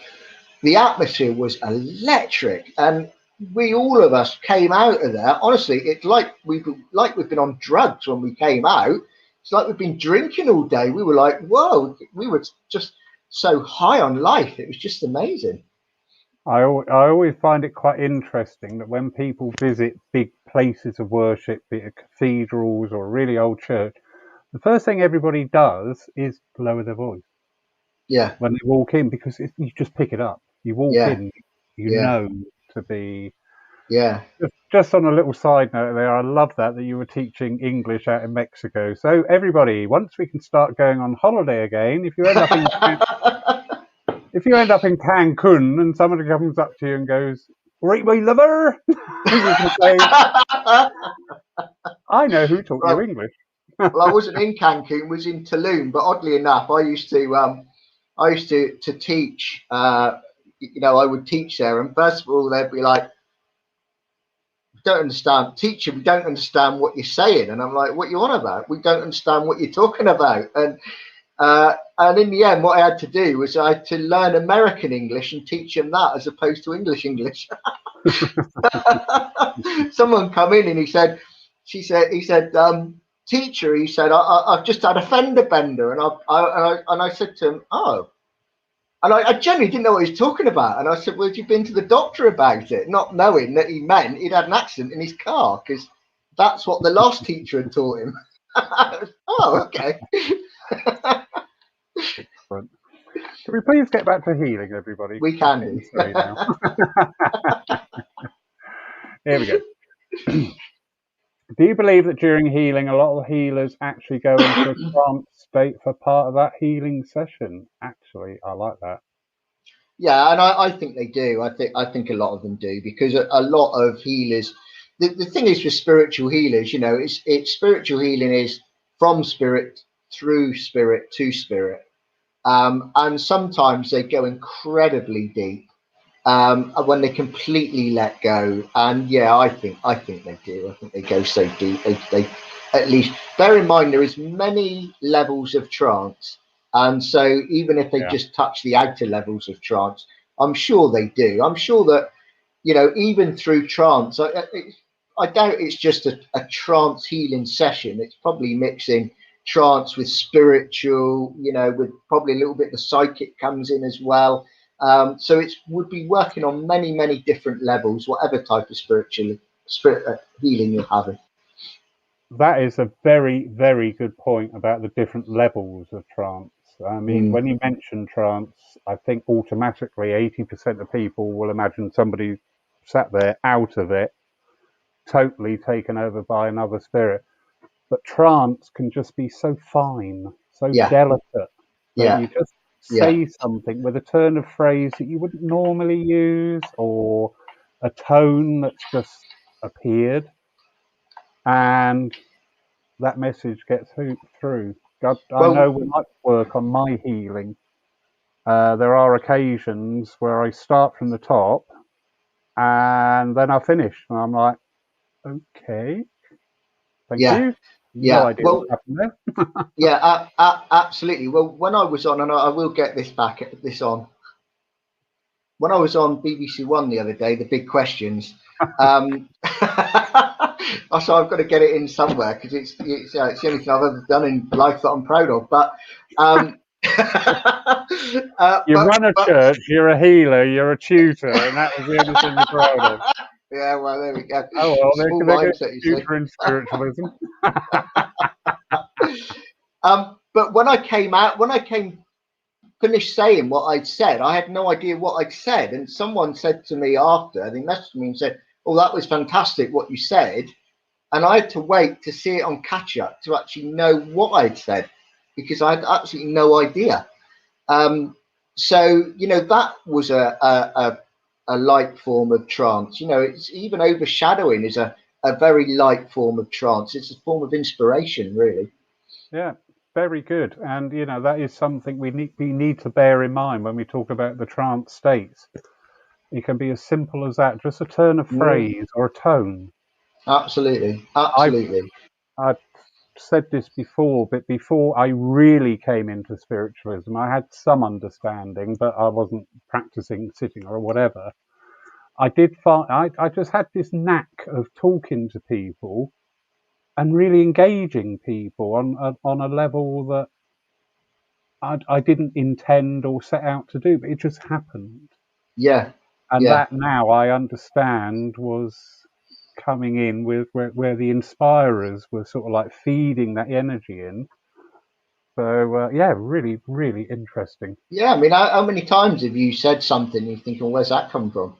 The atmosphere was electric, and all of us came out of there. Honestly, it's like we've been on drugs when we came out. It's like we've been drinking all day. We were like, whoa, we were just so high on life. It was just amazing. I always find it quite interesting that when people visit big places of worship, be it cathedrals or a really old church, the first thing everybody does is lower their voice. Yeah. When they walk in, because you just pick it up. You walk in, you know to be. Yeah. Just on a little side note there, I love that you were teaching English out in Mexico. So everybody, once we can start going on holiday again, if you end up in Cancun and somebody comes up to you and goes, "Right, my lover," you can say, "I know who taught you English." Well, I wasn't in Cancun; I was in Tulum. But oddly enough, I used to teach. I would teach there, and first of all, they'd be like, "Don't understand, teacher. We don't understand what you're saying." And I'm like, "What you on about? We don't understand what you're talking about." And in the end, what I had to do was I had to learn American English and teach them that as opposed to English. Someone come in and he said, teacher, he said, I've just had a fender bender. And I said to him, oh. And I genuinely didn't know what he was talking about. And I said, well, have you been to the doctor about it? Not knowing that he meant he'd had an accident in his car, because that's what the last teacher had taught him. Oh, okay. Excellent. Can we please get back to healing, everybody? We can do. Now. Here we go. Do you believe that during healing, a lot of healers actually go into a trance state for part of that healing session? Actually, I like that. Yeah, and I think they do. I think a lot of them do, because a lot of healers. The thing is with spiritual healers, it's spiritual healing is from spirit through spirit to spirit, and sometimes they go incredibly deep when they completely let go. And yeah, I think they do. I think they go so deep. They at least bear in mind there is many levels of trance. And so even if they just touch the outer levels of trance, I'm sure they do. I'm sure that, even through trance, I doubt it's just a trance healing session. It's probably mixing trance with spiritual, with probably a little bit of the psychic comes in as well. So it would be working on many, many different levels, whatever type of spirit healing you're having. That is a very, very good point about the different levels of trance. I mean, when you mention trance, I think automatically 80% of people will imagine somebody sat there out of it, totally taken over by another spirit. But trance can just be so fine, so delicate, that you just say something with a turn of phrase that you wouldn't normally use, or a tone that's just appeared, and that message gets through. I know when I work on my healing, there are occasions where I start from the top and then I finish, and I'm like, okay, thank you. No idea what happened there. Absolutely. Well, when I was on, and I will get this on. When I was on BBC One the other day, the big questions. So I've got to get it in somewhere, because it's the only thing I've ever done in life that I'm proud of. But you run a church, you're a healer, you're a tutor, and that was the only thing you're proud of. Yeah, well, there we go. Oh well, they're tutor in spiritualism. But when I finished saying what I'd said, I had no idea what I'd said, and someone said to me after, they messaged me and said, "Oh, that was fantastic what you said," and I had to wait to see it on catch up to actually know what I'd said, because I had absolutely no idea. So, you know, that was a light form of trance. You know, it's even overshadowing is a very light form of trance. It's a form of inspiration, really. Yeah, very good. And you know, that is something we need to bear in mind when we talk about the trance states. It can be as simple as that, just a turn of phrase or a tone. Absolutely, I've absolutely. I've said this before, but before I really came into spiritualism, I had some understanding, but I wasn't practicing sitting or whatever. I did find I just had this knack of talking to people and really engaging people on a level that I didn't intend or set out to do, but it just happened. Yeah, And yeah. that now I understand was coming in with where the inspirers were sort of like feeding that energy in. So yeah, really, really interesting. Yeah, I mean, how many times have you said something and you're thinking, where's that come from?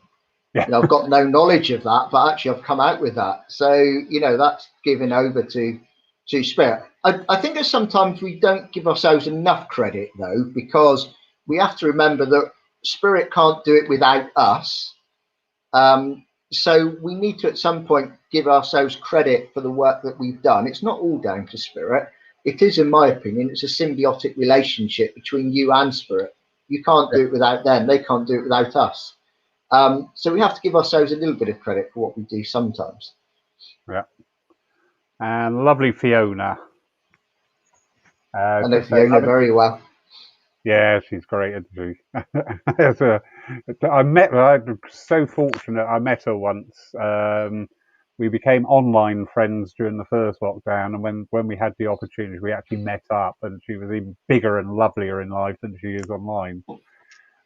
Yeah, You know, I've got no knowledge of that, but actually I've come out with that. So, you know, that's given over to spirit. I think that sometimes we don't give ourselves enough credit though, because we have to remember that spirit can't do it without us. So we need to at some point give ourselves credit for the work that we've done. It's not all down to spirit. It is, in my opinion, it's a symbiotic relationship between you and spirit. You can't yeah, do it without them. They can't do it without us. So we have to give ourselves a little bit of credit for what we do sometimes. yeah. And lovely Fiona. I know Just say, Fiona very well. yeah, she's great, isn't she? As a, I met her. I'm so fortunate. I met her once. We became online friends during the first lockdown, and when we had the opportunity, we actually met up. And she was even bigger and lovelier in life than she is online.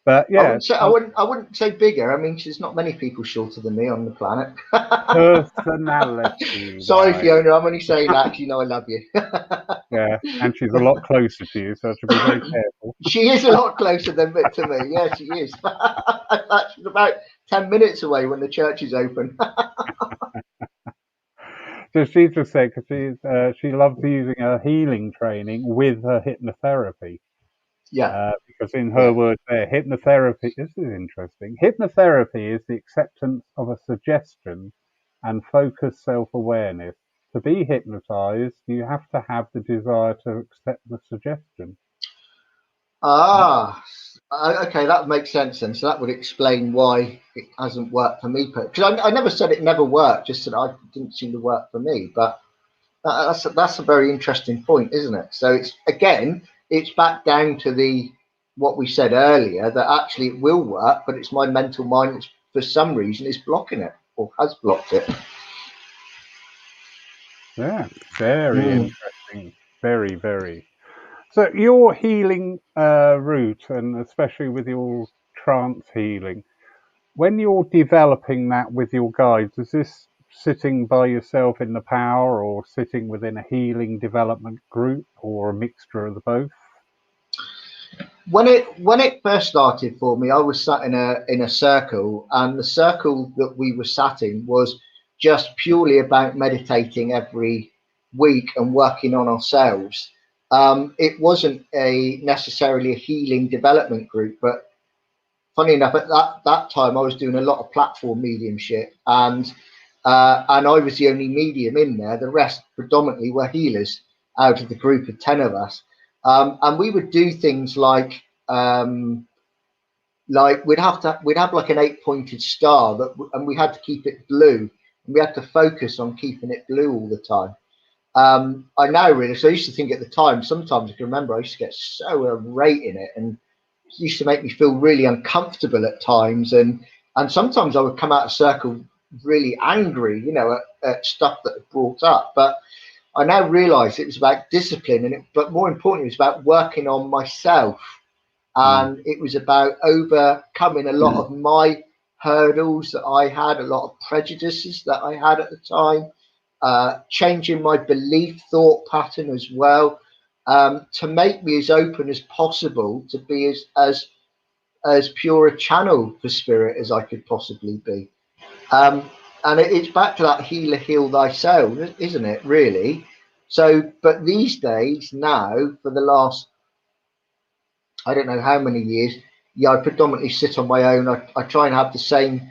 But I yeah, wouldn't say I wouldn't say bigger. I mean, there's not many people shorter than me on the planet. personality Sorry, wise, Fiona. I'm only saying that 'cause you know I love you. yeah, and she's a lot closer to you, so I should be very careful. She is a lot closer than to me. Yeah, she is. She's about 10 minutes away when the church is open. So she just said because she loves using her healing training with her hypnotherapy. Yeah, Because in her yeah. words there, hypnotherapy, this is interesting. Hypnotherapy is the acceptance of a suggestion and focused self-awareness. To be hypnotized, you have to have the desire to accept the suggestion. Ah, okay, that makes sense then. So that would explain why it hasn't worked for me. Because I never said it never worked, just that I didn't seem to work for me. But that's a very interesting point, isn't it? So it's again, it's back down to the what we said earlier that actually it will work, but it's my mental mind that's for some reason is blocking it or has blocked it. Yeah, very Mm. interesting. Very, very. So your healing route, and especially with your trance healing, when you're developing that with your guides, is this sitting by yourself in the power or sitting within a healing development group or a mixture of the both? When it first started for me, I was sat in a circle, and the circle that we were sat in was just purely about meditating every week and working on ourselves. It wasn't a necessarily a healing development group, but funny enough, at that time I was doing a lot of platform mediumship, and I was the only medium in there. The rest predominantly were healers out of the group of 10 of us. And we would do things like we'd have like an 8-pointed star and we had to keep it blue. And we had to focus on keeping it blue all the time. I now realize, so I used to think at the time, sometimes I can remember I used to get so irate in it, and it used to make me feel really uncomfortable at times. And sometimes I would come out of circle really angry, at stuff that had brought up. But I now realize it was about discipline, but more importantly, it was about working on myself. Mm. And it was about overcoming a lot of my hurdles that I had, a lot of prejudices that I had at the time, changing my belief thought pattern as well, to make me as open as possible, to be as pure a channel for spirit as I could possibly be. And it's back to that healer, heal thyself, isn't it? Really. So, but these days now, for the last I don't know how many years. Yeah, I predominantly sit on my own. I try and have the same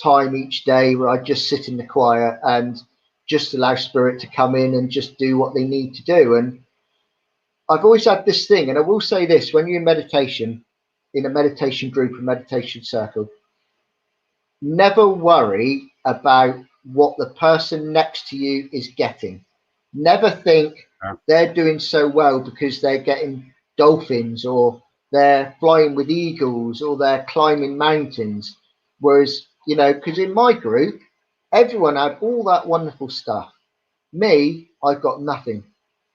time each day where I just sit in the quiet and just allow spirit to come in and just do what they need to do. And I've always had this thing, and I will say this: when you're in meditation, in a meditation group, a meditation circle, never worry about what the person next to you is getting. Never think they're doing so well because they're getting dolphins, or they're flying with eagles, or they're climbing mountains. Whereas, because in my group, everyone had all that wonderful stuff. Me, I've got nothing.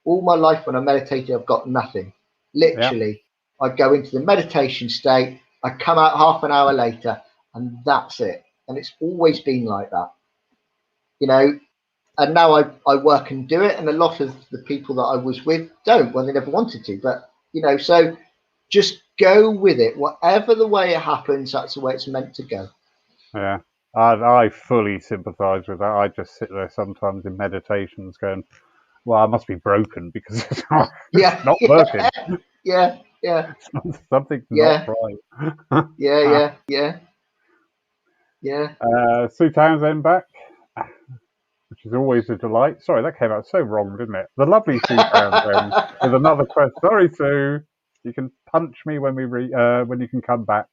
All my life when I meditated, I've got nothing. Literally, I go into the meditation state, I come out half an hour later, and that's it. And it's always been like that. And now I work and do it, and a lot of the people that I was with don't. Well, they never wanted to, but so just go with it. Whatever the way it happens, that's the way it's meant to go. Yeah, I fully sympathise with that. I just sit there sometimes in meditations going, well, I must be broken because it's not, working. Yeah. Something's not right. Yeah. Sue Townsend back, which is always a delight. Sorry, that came out so wrong, didn't it? The lovely Sue Townsend with another question. Sorry, Sue. You can punch me when when you can come back.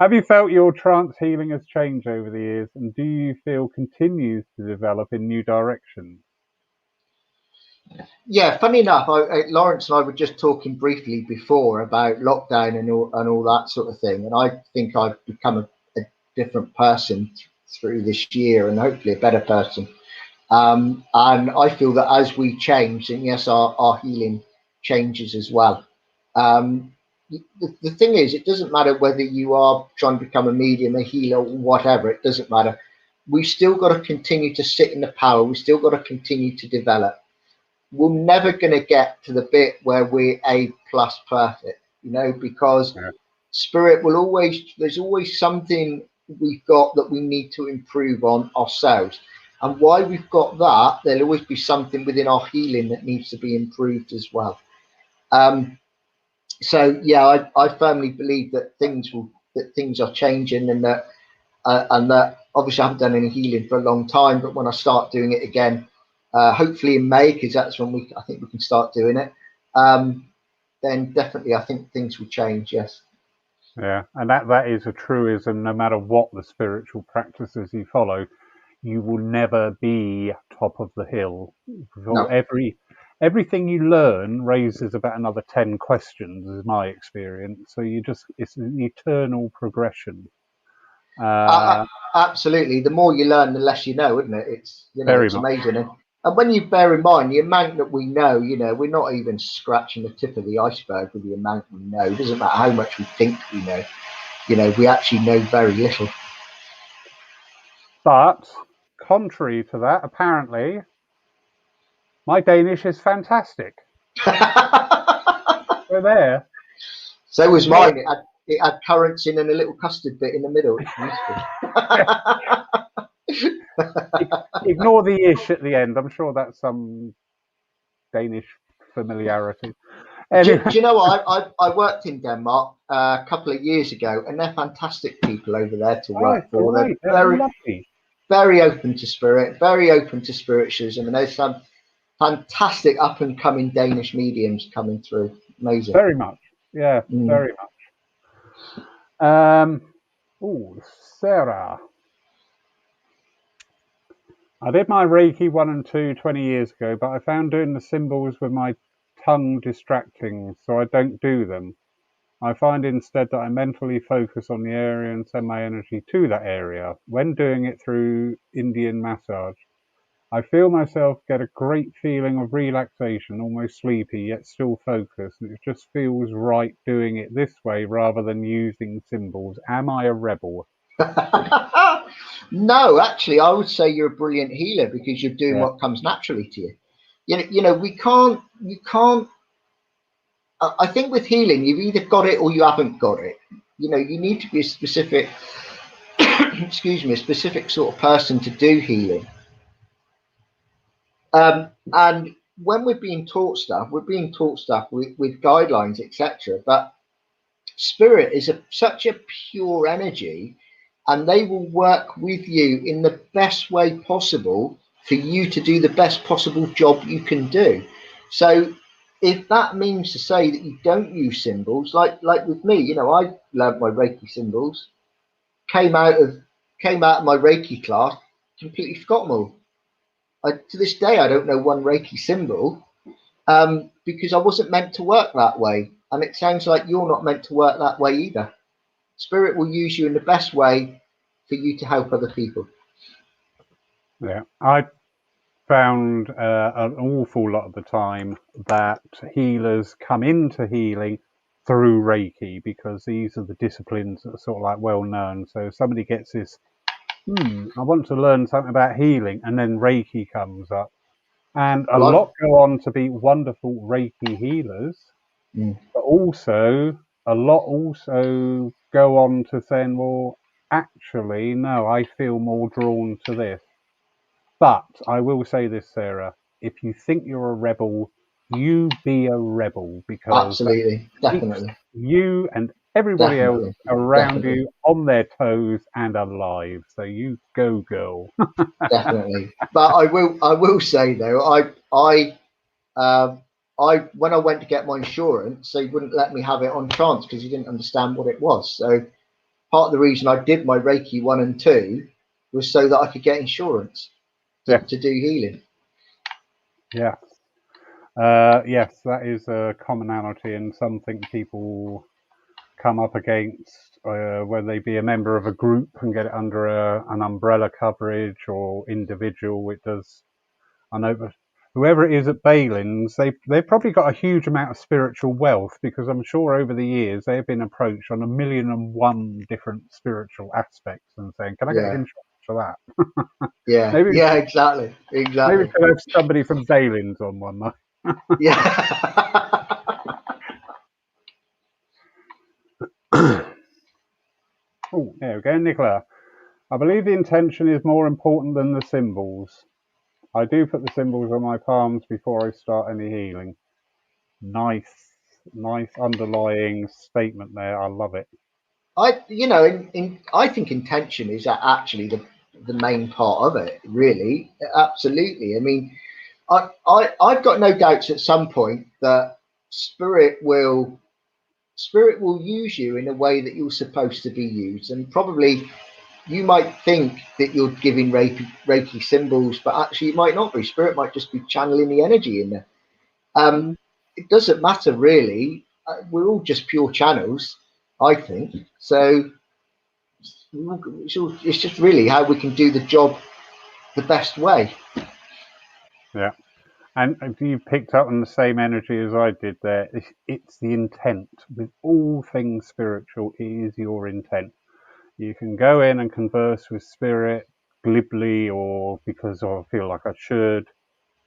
Have you felt your trance healing has changed over the years, and do you feel continues to develop in new directions? Yeah, funny enough, Lawrence and I were just talking briefly before about lockdown and all that sort of thing, and I think I've become a different person through this year, and hopefully a better person. And I feel that as we change, and yes, our healing changes as well. The thing is, it doesn't matter whether you are trying to become a medium, a healer, whatever. It doesn't matter. We've still got to continue to sit in the power. We've still got to continue to develop. We're never going to get to the bit where we're A+ perfect, because spirit will always, there's always something we've got that we need to improve on ourselves. And while we've got that, there'll always be something within our healing that needs to be improved as well. So yeah, I firmly believe that things are changing, and that obviously I haven't done any healing for a long time, but when I start doing it again, hopefully in May, because that's when I think we can start doing it, then definitely I think things will change. Yes. Yeah, and that is a truism. No matter what the spiritual practices you follow, you will never be top of the hill. No. Everything you learn raises about another 10 questions, is my experience. So it's an eternal progression. Absolutely. The more you learn, the less you know, isn't it? It's it's amazing. And when you bear in mind the amount that we know, we're not even scratching the tip of the iceberg with the amount we know. It doesn't matter how much we think we know. We actually know very little. But contrary to that, apparently, my Danish is fantastic. We're there. So was mine. It had currants in and a little custard bit in the middle. Ignore the ish at the end. I'm sure that's some Danish familiarity. Anyway. Do you know what? I worked in Denmark a couple of years ago, and they're fantastic people over there to work for. They're very lovely. Very open to spirit, very open to spiritualism, and there's some fantastic up and coming Danish mediums coming through. Amazing. Very much. Yeah, very much. Sarah. I did my Reiki 1 and 2 20 years ago, but I found doing the symbols with my tongue distracting, so I don't do them. I find instead that I mentally focus on the area and send my energy to that area. When doing it through Indian massage, I feel myself get a great feeling of relaxation, almost sleepy, yet still focused. It just feels right doing it this way rather than using symbols. Am I a rebel? No, actually, I would say you're a brilliant healer because you're doing what comes naturally to you. You can't. I think with healing, you've either got it or you haven't got it. You need to be a specific, a specific sort of person to do healing. And when we're being taught stuff with guidelines, etc. But Spirit is such a pure energy, and they will work with you in the best way possible for you to do the best possible job you can do. So if that means to say that you don't use symbols, like with me, you know, I learned my Reiki symbols, came out of my Reiki class, completely forgot them all. To this day, I don't know one Reiki symbol, because I wasn't meant to work that way. And it sounds like you're not meant to work that way either. Spirit will use you in the best way for you to help other people. Yeah, I found an awful lot of the time that healers come into healing through Reiki, because these are the disciplines that are sort of like well known. So somebody gets this, I want to learn something about healing, and then Reiki comes up. And a lot go on to be wonderful Reiki healers, but also a lot also go on to saying, well, actually, no, I feel more drawn to this. But I will say this, Sarah, if you think you're a rebel, you be a rebel, because absolutely, that keeps definitely, you and everybody else definitely, around definitely. you on their toes and alive. So you go, girl. Definitely. But I will say though, when I went to get my insurance, they wouldn't let me have it on trance because he didn't understand what it was. So part of the reason I did my Reiki 1 and 2 was so that I could get insurance to do healing. Yeah. Yes, that is a commonality and something people come up against, whether they be a member of a group and get it under an umbrella coverage, or individual. It does. I know whoever it is at Balin's, they've probably got a huge amount of spiritual wealth, because I'm sure over the years they've been approached on 1,000,001 different spiritual aspects and saying, "Can I get insurance for that?" Yeah, maybe, yeah, exactly. maybe we could have somebody from Balin's on one night. Yeah. Oh, there we go, Nicola. I believe the intention is more important than the symbols. I do put the symbols on my palms before I start any healing. Nice underlying statement there. I love it. I think intention is actually the main part of it, really. Absolutely. I mean, I've got no doubts at some point that spirit will use you in a way that you're supposed to be used, and probably you might think that you're giving Reiki symbols, but actually you might not be. Spirit might just be channeling the energy in there. It doesn't matter really. We're all just pure channels, I think. So it's just really how we can do the job the best way. Yeah. And if you picked up on the same energy as I did there, it's the intent. With all things spiritual, it is your intent. You can go in and converse with spirit glibly, or because I feel like I should,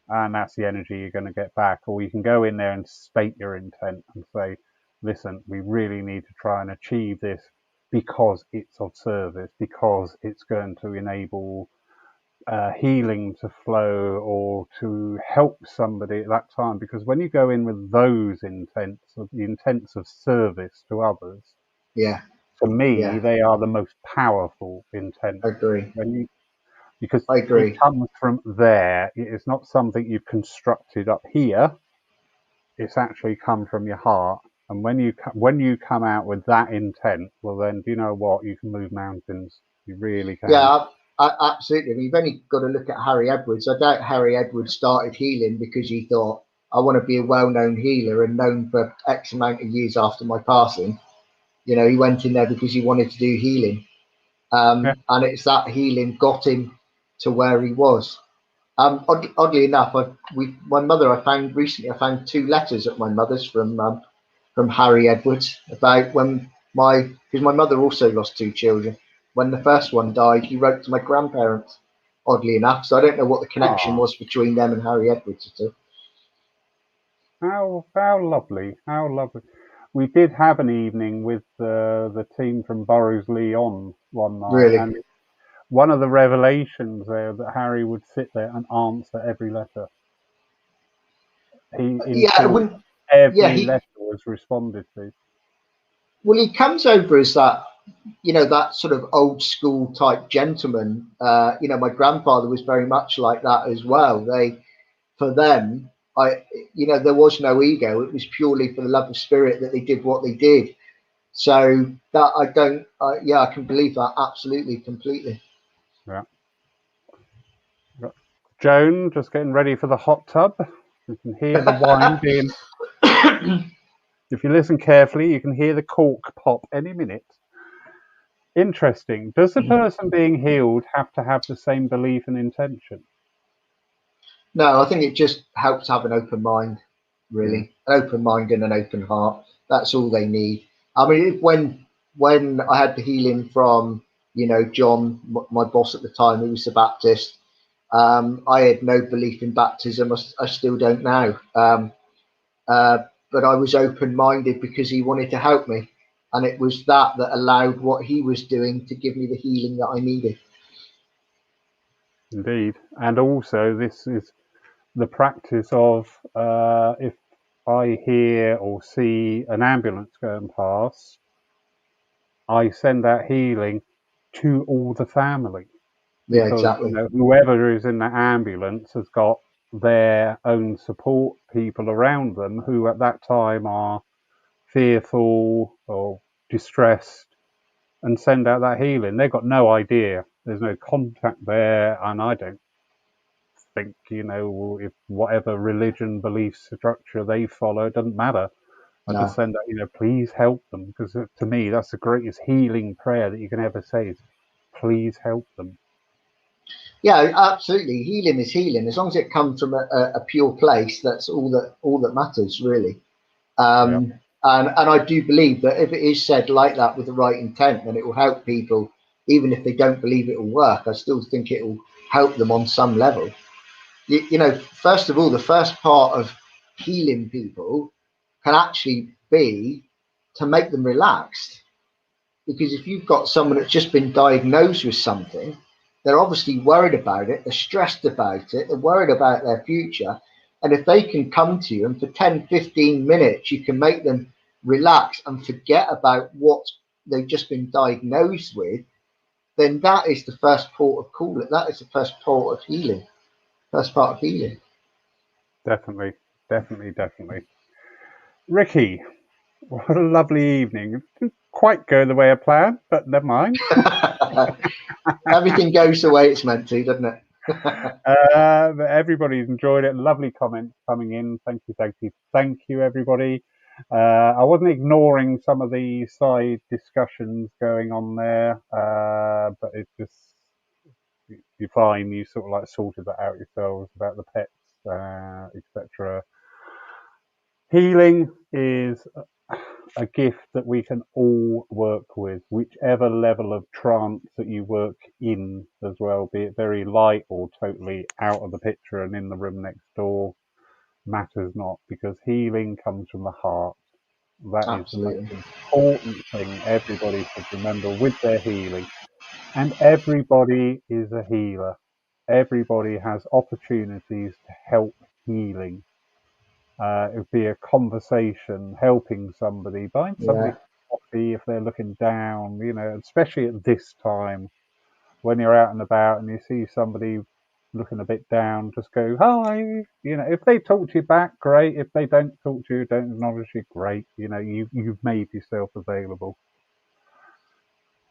and that's the energy you're going to get back. Or you can go in there and state your intent and say, listen, we really need to try and achieve this because it's of service, because it's going to enable healing to flow, or to help somebody at that time. Because when you go in with those intents, the intents of service to others, to me, they are the most powerful intent. I agree. Because it comes from there. It's not something you've constructed up here. It's actually come from your heart. And when you come out with that intent, well, then, do you know what? You can move mountains. You really can. Yeah, absolutely. I mean, you've only got to look at Harry Edwards. I doubt Harry Edwards started healing because he thought, I want to be a well-known healer and known for X amount of years after my passing. You know, he went in there because he wanted to do healing. And it's that healing got him to where he was. Oddly enough, my mother, I found 2 letters at my mother's from Harry Edwards about because my mother also lost 2 children. When the first one died, he wrote to my grandparents, oddly enough. So I don't know what the connection was between them and Harry Edwards at all. How lovely. How lovely. We did have an evening with the team from Burroughs-Lee on one night. Really? And one of the revelations there, that Harry would sit there and answer every letter. Every letter was responded to. Well, he comes over as that, that sort of old school type gentleman. My grandfather was very much like that as well. For them, there was no ego. It was purely for the love of spirit that they did what they did. So that I can believe that absolutely, completely. Yeah. Joan just getting ready for the hot tub. You can hear the wine being. If you listen carefully, you can hear the cork pop any minute. Interesting. Does the person being healed have to have the same belief and intention? No, I think it just helps have an open mind, really. An open mind and an open heart. That's all they need. I mean, when I had the healing from, John, my boss at the time, who was the Baptist, I had no belief in baptism. I still don't now. But I was open minded because he wanted to help me. And it was that allowed what he was doing to give me the healing that I needed. Indeed. And also, this is the practice of if I hear or see an ambulance going past, I send out healing to all the family. Yeah, Because exactly. whoever is in the ambulance has got their own support people around them who at that time are fearful or distressed, and send out that healing. They've got no idea. There's no contact there, and I don't think, if whatever religion, belief structure they follow, it doesn't matter. I No. just send out, please help them, because to me that's the greatest healing prayer that you can ever say is, please help them. Yeah, absolutely. Healing is healing as long as it comes from a pure place. That's all that matters, really. Yeah. And I do believe that if it is said like that with the right intent, then it will help people, even if they don't believe it will work. I still think it will help them on some level. First of all, the first part of healing people can actually be to make them relaxed. Because if you've got someone that's just been diagnosed with something, they're obviously worried about it, they're stressed about it, they're worried about their future. And if they can come to you and for 10, 15 minutes, you can make them relax and forget about what they've just been diagnosed with, then that is the first port of call. That is the first port of healing, first part of healing. Definitely, definitely, definitely. Ricky, what a lovely evening. It didn't quite go the way I planned, but never mind. Everything goes the way it's meant to, doesn't it? But everybody's enjoyed it. Lovely comments coming in. Thank you, thank you, thank you, everybody. I wasn't ignoring some of the side discussions going on there, but it just, you find you sort of like sorted that out yourselves about the pets, etc. Healing is a gift that we can all work with, whichever level of trance that you work in as well, be it very light or totally out of the picture and in the room next door, matters not, because healing comes from the heart. That is the most Absolutely. important thing everybody should remember with their healing. And everybody is a healer. Everybody has opportunities to help healing. It would be a conversation, helping somebody, buying somebody Yeah. coffee if they're looking down, especially at this time when you're out and about and you see somebody looking a bit down, just go, hi. If they talk to you back, great. If they don't talk to you, don't acknowledge you, great. You've made yourself available.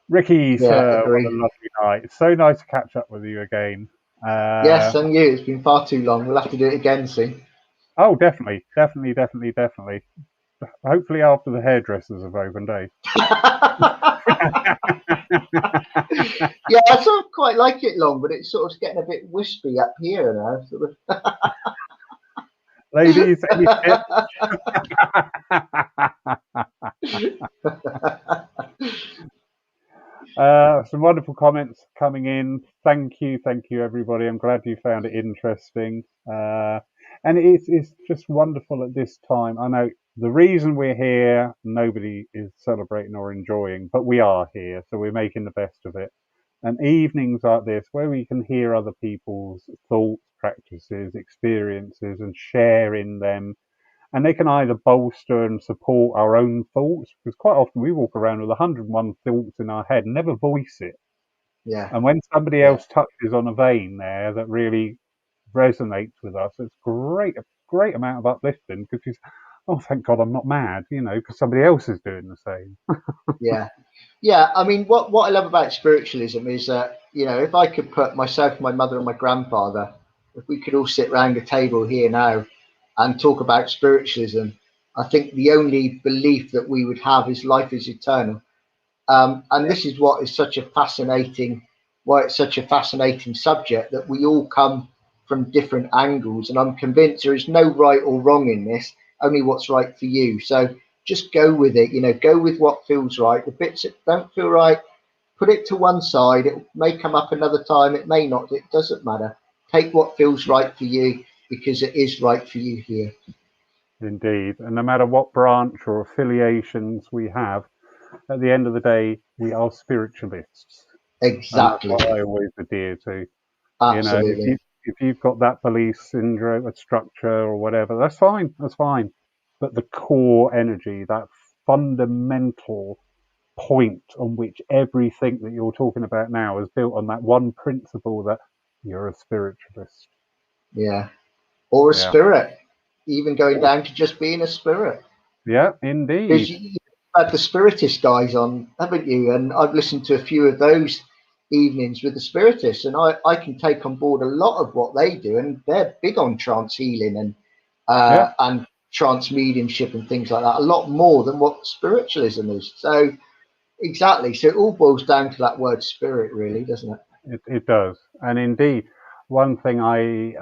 Ricky, Yeah, sir, what a agree. lovely night. So nice to catch up with you again. Yes, and you. It's been far too long. We'll have to do it again soon. Oh, definitely, definitely, definitely, definitely. Hopefully after the hairdressers have opened, eh? Yeah, I sort of quite like it long, but it's sort of getting a bit wispy up here now. Sort Ladies, any tips? Some wonderful comments coming in. Thank you, everybody. I'm glad you found it interesting. And it's just wonderful at this time. I know the reason we're here, nobody is celebrating or enjoying, but we are here, so we're making the best of it. And evenings like this, where we can hear other people's thoughts, practices, experiences, and share in them, and they can either bolster and support our own thoughts, because quite often we walk around with 101 thoughts in our head and never voice it. Yeah. And when somebody Yeah. else touches on a vein there that really resonates with us, it's a great amount of uplifting, because you say, oh, thank God I'm not mad, because somebody else is doing the same. Yeah. Yeah. I mean, what I love about spiritualism is that, if I could put myself, my mother, and my grandfather, if we could all sit round a table here now and talk about spiritualism, I think the only belief that we would have is life is eternal. And this is what is why it's such a fascinating subject, that we all come from different angles. And I'm convinced there is no right or wrong in this, only what's right for you. So just go with it, go with what feels right. The bits that don't feel right, put it to one side. It may come up another time, it may not, it doesn't matter. Take what feels right for you, because it is right for you here. Indeed. And no matter what branch or affiliations we have, at the end of the day, we are spiritualists. And that's Exactly. what I always adhere to. Absolutely. If you've got that belief syndrome, a structure or whatever, that's fine. That's fine. But the core energy, that fundamental point on which everything that you're talking about now is built on, that one principle that you're a spiritualist. Yeah. Or a Yeah. spirit, even going down to just being a spirit. Yeah, Because indeed. you've had the spiritist guys on, haven't you? And I've listened to a few of those evenings with the spiritists, and I can take on board a lot of what they do, and they're big on trance healing Yeah. and trance mediumship and things like that, a lot more than what spiritualism is. So exactly. So it all boils down to that word spirit, really, doesn't it? It does. And indeed, one thing I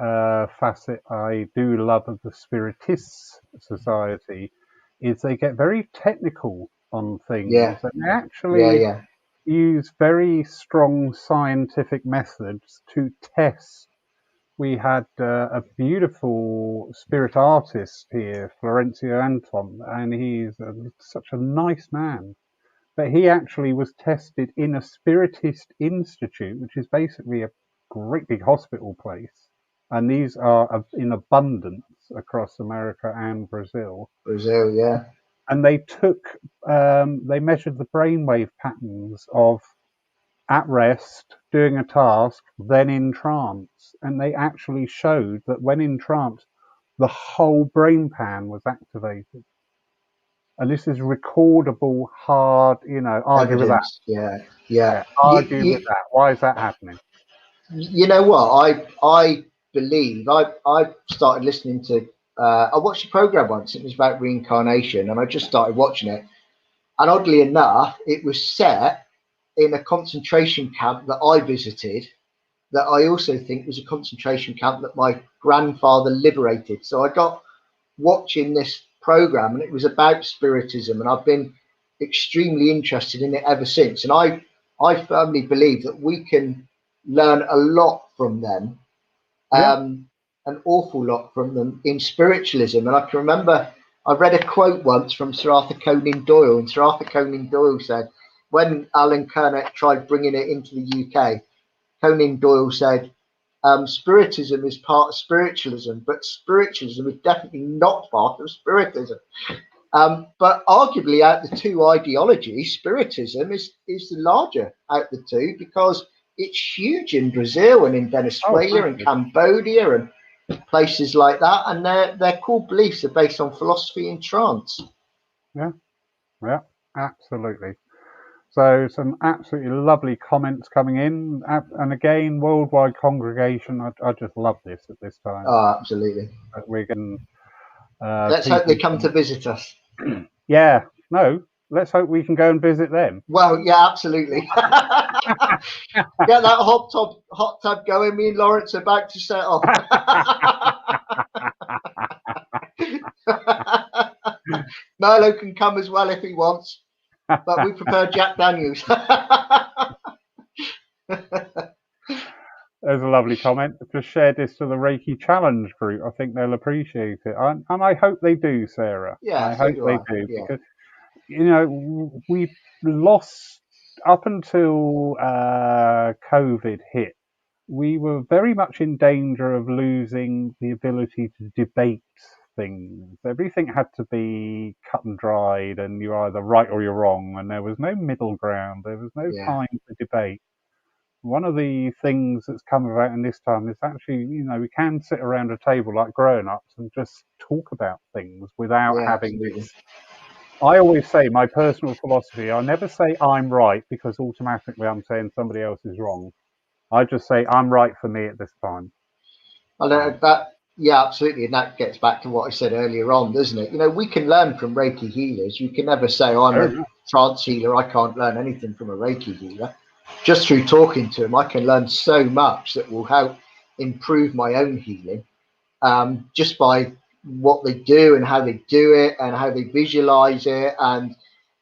do love of the Spiritists Society is they get very technical on Yeah. things, and they Yeah. actually Yeah. use very strong scientific methods to test. We had a beautiful spirit artist here, Florencio Anton, and he's such a nice man. But he actually was tested in a Spiritist Institute, which is basically a great big hospital place. And these are in abundance across America and Brazil. Brazil. Yeah. And they measured the brainwave patterns of at rest, doing a task, then in trance. And they actually showed that when in trance, the whole brain pan was activated. And this is recordable, hard, argue with that. Evidence. Yeah. Yeah. Yeah, argue with that. Why is that happening? You know what? I believe I started listening to. I watched a program once. It was about reincarnation, and I just started watching it. And oddly enough, it was set in a concentration camp that I visited. That I also think was a concentration camp that my grandfather liberated. So I got watching this program, and it was about spiritism, and I've been extremely interested in it ever since. And I firmly believe that we can learn a lot from them, Yeah. an awful lot from them in spiritualism. And I can remember I read a quote once from Sir Arthur Conan Doyle, and Sir Arthur Conan Doyle said, when Alan Kernet tried bringing it into the UK, Conan Doyle said, Spiritism is part of spiritualism, but spiritualism is definitely not part of spiritism. But arguably, out of the two ideologies, spiritism is the larger out of the two, because it's huge in Brazil and in Oh, Venezuela and massive. Cambodia and places like that. And their core beliefs are based on philosophy and trance. Yeah. Yeah. Absolutely. So some absolutely lovely comments coming in, and again, worldwide congregation. I just love this at this time. Oh, absolutely. We're getting Let's hope they people. come to visit us. Yeah. No. Let's hope we can go and visit them. Well, yeah, absolutely. Get that hot tub going. Me and Lawrence are about to set off. Merlot can come as well if he wants, but we prefer Jack Daniels. There's a lovely comment. Just share this to the Reiki Challenge group. I think they'll appreciate it, and I hope they do, Sarah. Yeah, I so hope do they I. do, Yeah. because we lost up until COVID hit. We were very much in danger of losing the ability to debate things. Everything had to be cut and dried, and you're either right or you're wrong, and there was no middle ground. There was no Yeah. time for debate. One of the things that's come about in this time is actually, we can sit around a table like grown-ups and just talk about things without Yeah, having absolutely. this. I always say, my personal philosophy, I never say I'm right because automatically I'm saying somebody else is wrong. I just say I'm right for me at this time. Yeah, absolutely. And that gets back to what I said earlier on, doesn't it? We can learn from Reiki healers. You can never say, oh, I'm a trance healer, I can't learn anything from a Reiki healer. Just through talking to them, I can learn so much that will help improve my own healing, just by what they do and how they do it and how they visualize it and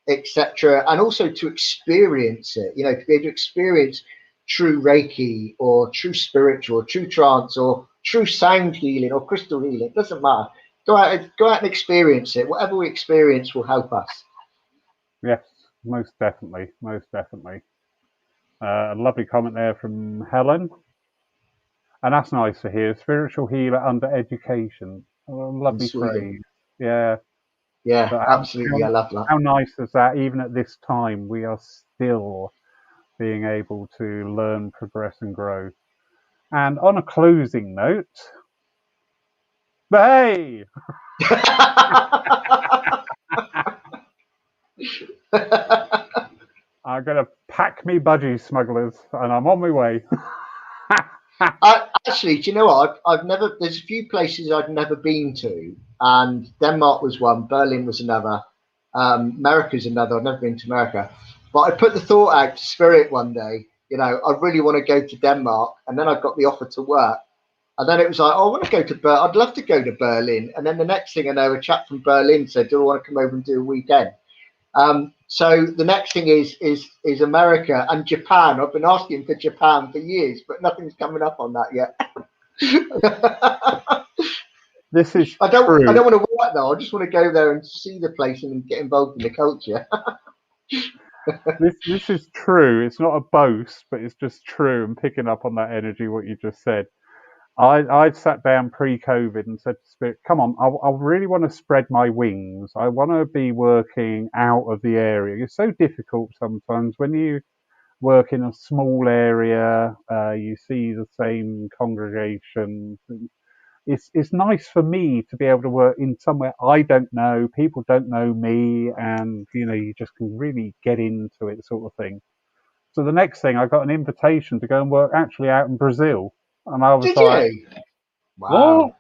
etc. And also to experience it, to be able to experience true Reiki or true spiritual, or true trance or true sound healing or crystal healing. It doesn't matter. Go out and experience it. Whatever we experience will help us. Yes, most definitely. Most definitely. A lovely comment there from Helen. And that's nice to hear. Spiritual healer under education. Lovely phrase. Yeah. Yeah, But absolutely. I love that. how nice is that? Even at this time, we are still being able to learn, progress, and grow. And on a closing note, hey! I'm going to pack me budgie, smugglers, and I'm on my way. Actually, do you know what? There's a few places I've never been to, and Denmark was one, Berlin was another, America's another. I've never been to America. But I put the thought out to Spirit one day, I really want to go to Denmark. And then I got the offer to work. And then it was like, oh, I want to go to Berlin. I'd love to go to Berlin. And then the next thing I know, a chap from Berlin said, do I want to come over and do a weekend? So the next thing is America and Japan. I've been asking for Japan for years, but nothing's coming up on that yet. This is I don't true. I don't want to work though. I just want to go there and see the place and get involved in the culture. This is true. It's not a boast, but it's just true. And picking up on that energy, what you just said. I'd sat down pre-COVID and said to Spirit, come on, I really want to spread my wings. I want to be working out of the area. It's so difficult sometimes when you work in a small area, you see the same congregations. It's nice for me to be able to work in somewhere I don't know, people don't know me, and you just can really get into it, sort of thing. So the next thing, I got an invitation to go and work actually out in Brazil, and I was Did like, you? "What?" Wow.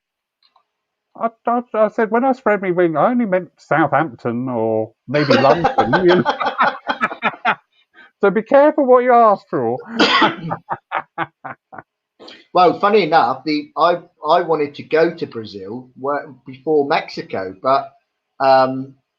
I said when I spread my wing, I only meant Southampton or maybe London. So be careful what you ask for. Well, funny enough, I wanted to go to Brazil before Mexico, but I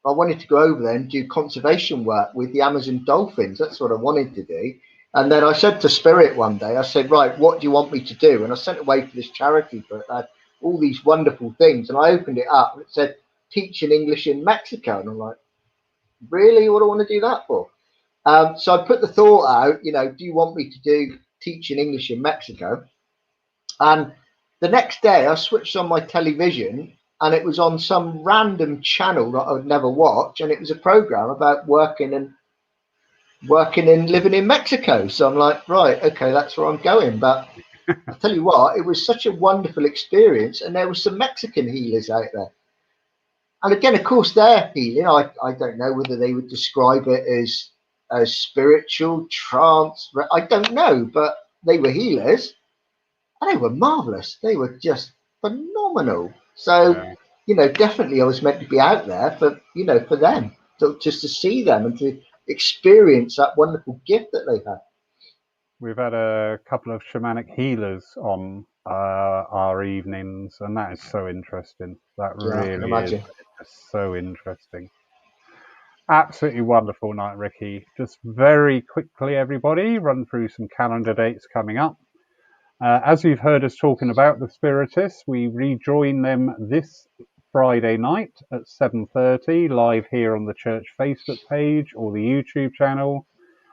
wanted to go over there and do conservation work with the Amazon dolphins. That's what I wanted to do. And then I said to Spirit one day, I said, right, what do you want me to do? And I sent away for this charity book. I had all these wonderful things. And I opened it up and it said, teaching English in Mexico. And I'm like, really? What do I want to do that for? So I put the thought out, do you want me to do teaching English in Mexico? And the next day I switched on my television and it was on some random channel that I would never watch. And it was a program about working and living in Mexico. So I'm like, right, okay, that's where I'm going. But I tell you what, it was such a wonderful experience. And there were some Mexican healers out there. And again, of course, their healing, I don't know whether they would describe it as spiritual, trance. I don't know, but they were healers and they were marvelous. They were just phenomenal. So, definitely I was meant to be out there for them, just to see them and to experience that wonderful gift that they have. We've had a couple of shamanic healers on our evenings, and that is so interesting. That Yeah, I can really is imagine. just so interesting. Absolutely wonderful night, Ricky. Just very quickly, everybody, run through some calendar dates coming up. As you've heard us talking about the Spiritists, we rejoin them this Friday night at 7:30 live here on the church Facebook page or the YouTube channel.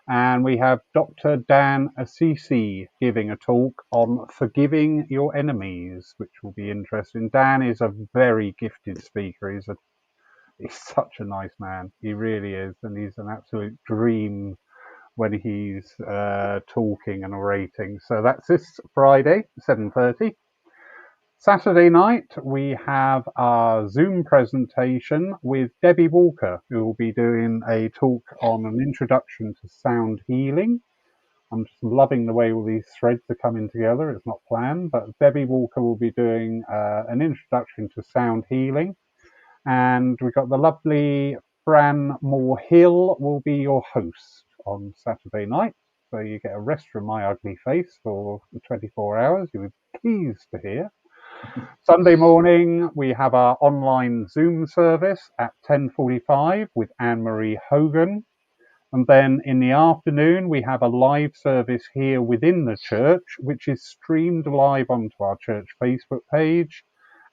And we have Dr. Dan Assisi giving a talk on forgiving your enemies, which will be interesting. Dan is a very gifted speaker. He's such a nice man. He really is. And he's an absolute dream when he's talking and orating. So that's this Friday, 7:30. Saturday night, we have our Zoom presentation with Debbie Walker, who will be doing a talk on an introduction to sound healing. I'm just loving the way all these threads are coming together. It's not planned, but Debbie Walker will be doing an introduction to sound healing. And we've got the lovely Fran Moore-Hill will be your host on Saturday night. So you get a rest from my ugly face for the 24 hours. You would be pleased to hear. Sunday morning, we have our online Zoom service at 10:45 with Anne-Marie Hogan. And then in the afternoon, we have a live service here within the church, which is streamed live onto our church Facebook page.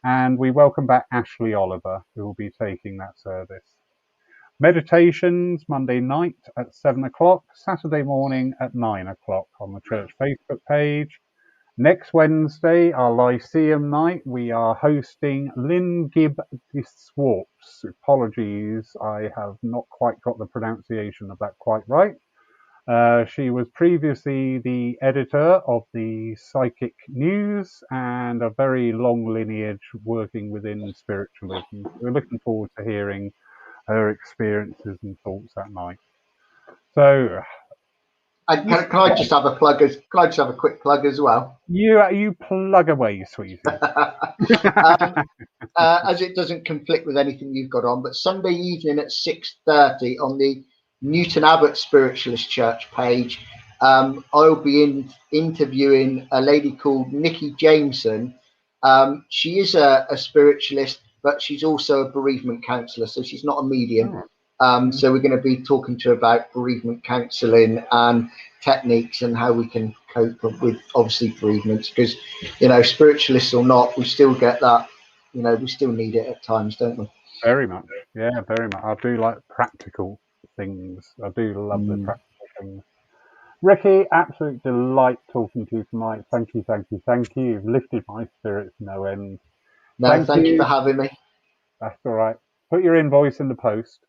And we welcome back Ashley Oliver, who will be taking that service. Meditations Monday night at 7 o'clock, Saturday morning at 9 o'clock on the church Facebook page. Next Wednesday, our Lyceum night, we are hosting Lynn Gibb Swartz. Apologies, I have not quite got the pronunciation of that quite right. She was previously the editor of the Psychic News and a very long lineage working within spiritualism. We're looking forward to hearing her experiences and thoughts that night. So, can I just have a plug? Can I just have a quick plug as well? You plug away, sweetie. As it doesn't conflict with anything you've got on, but Sunday evening at 6:30 on the Newton Abbot Spiritualist Church page, I'll be interviewing a lady called Nikki Jameson. She is a spiritualist, but she's also a bereavement counsellor, so she's not a medium. So we're going to be talking to her about bereavement counselling and techniques and how we can cope with obviously bereavements, because, you know, spiritualists or not, we still get that, you know, we still need it at times, don't we? Very much. Yeah, very much. I do like practical things. I do love the practical things. Ricky, absolute delight talking to you tonight. Thank you, thank you, thank you. You've lifted my spirits no end. No, thank you for having me. That's all right. Put your invoice in the post.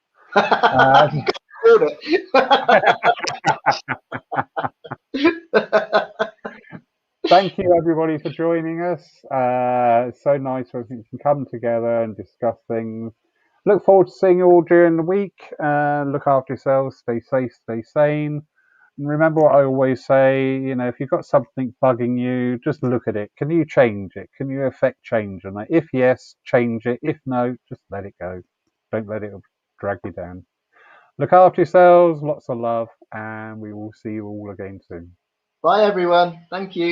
Thank you, everybody, for joining us. It's so nice when we can come together and discuss things. Look forward to seeing you all during the week. Look after yourselves. Stay safe, stay sane. And remember what I always say, you know, if you've got something bugging you, just look at it. Can you change it? Can you affect change on it? If yes, change it. If no, just let it go. Don't let it drag you down. Look after yourselves, lots of love, and we will see you all again soon. Bye, everyone. Thank you.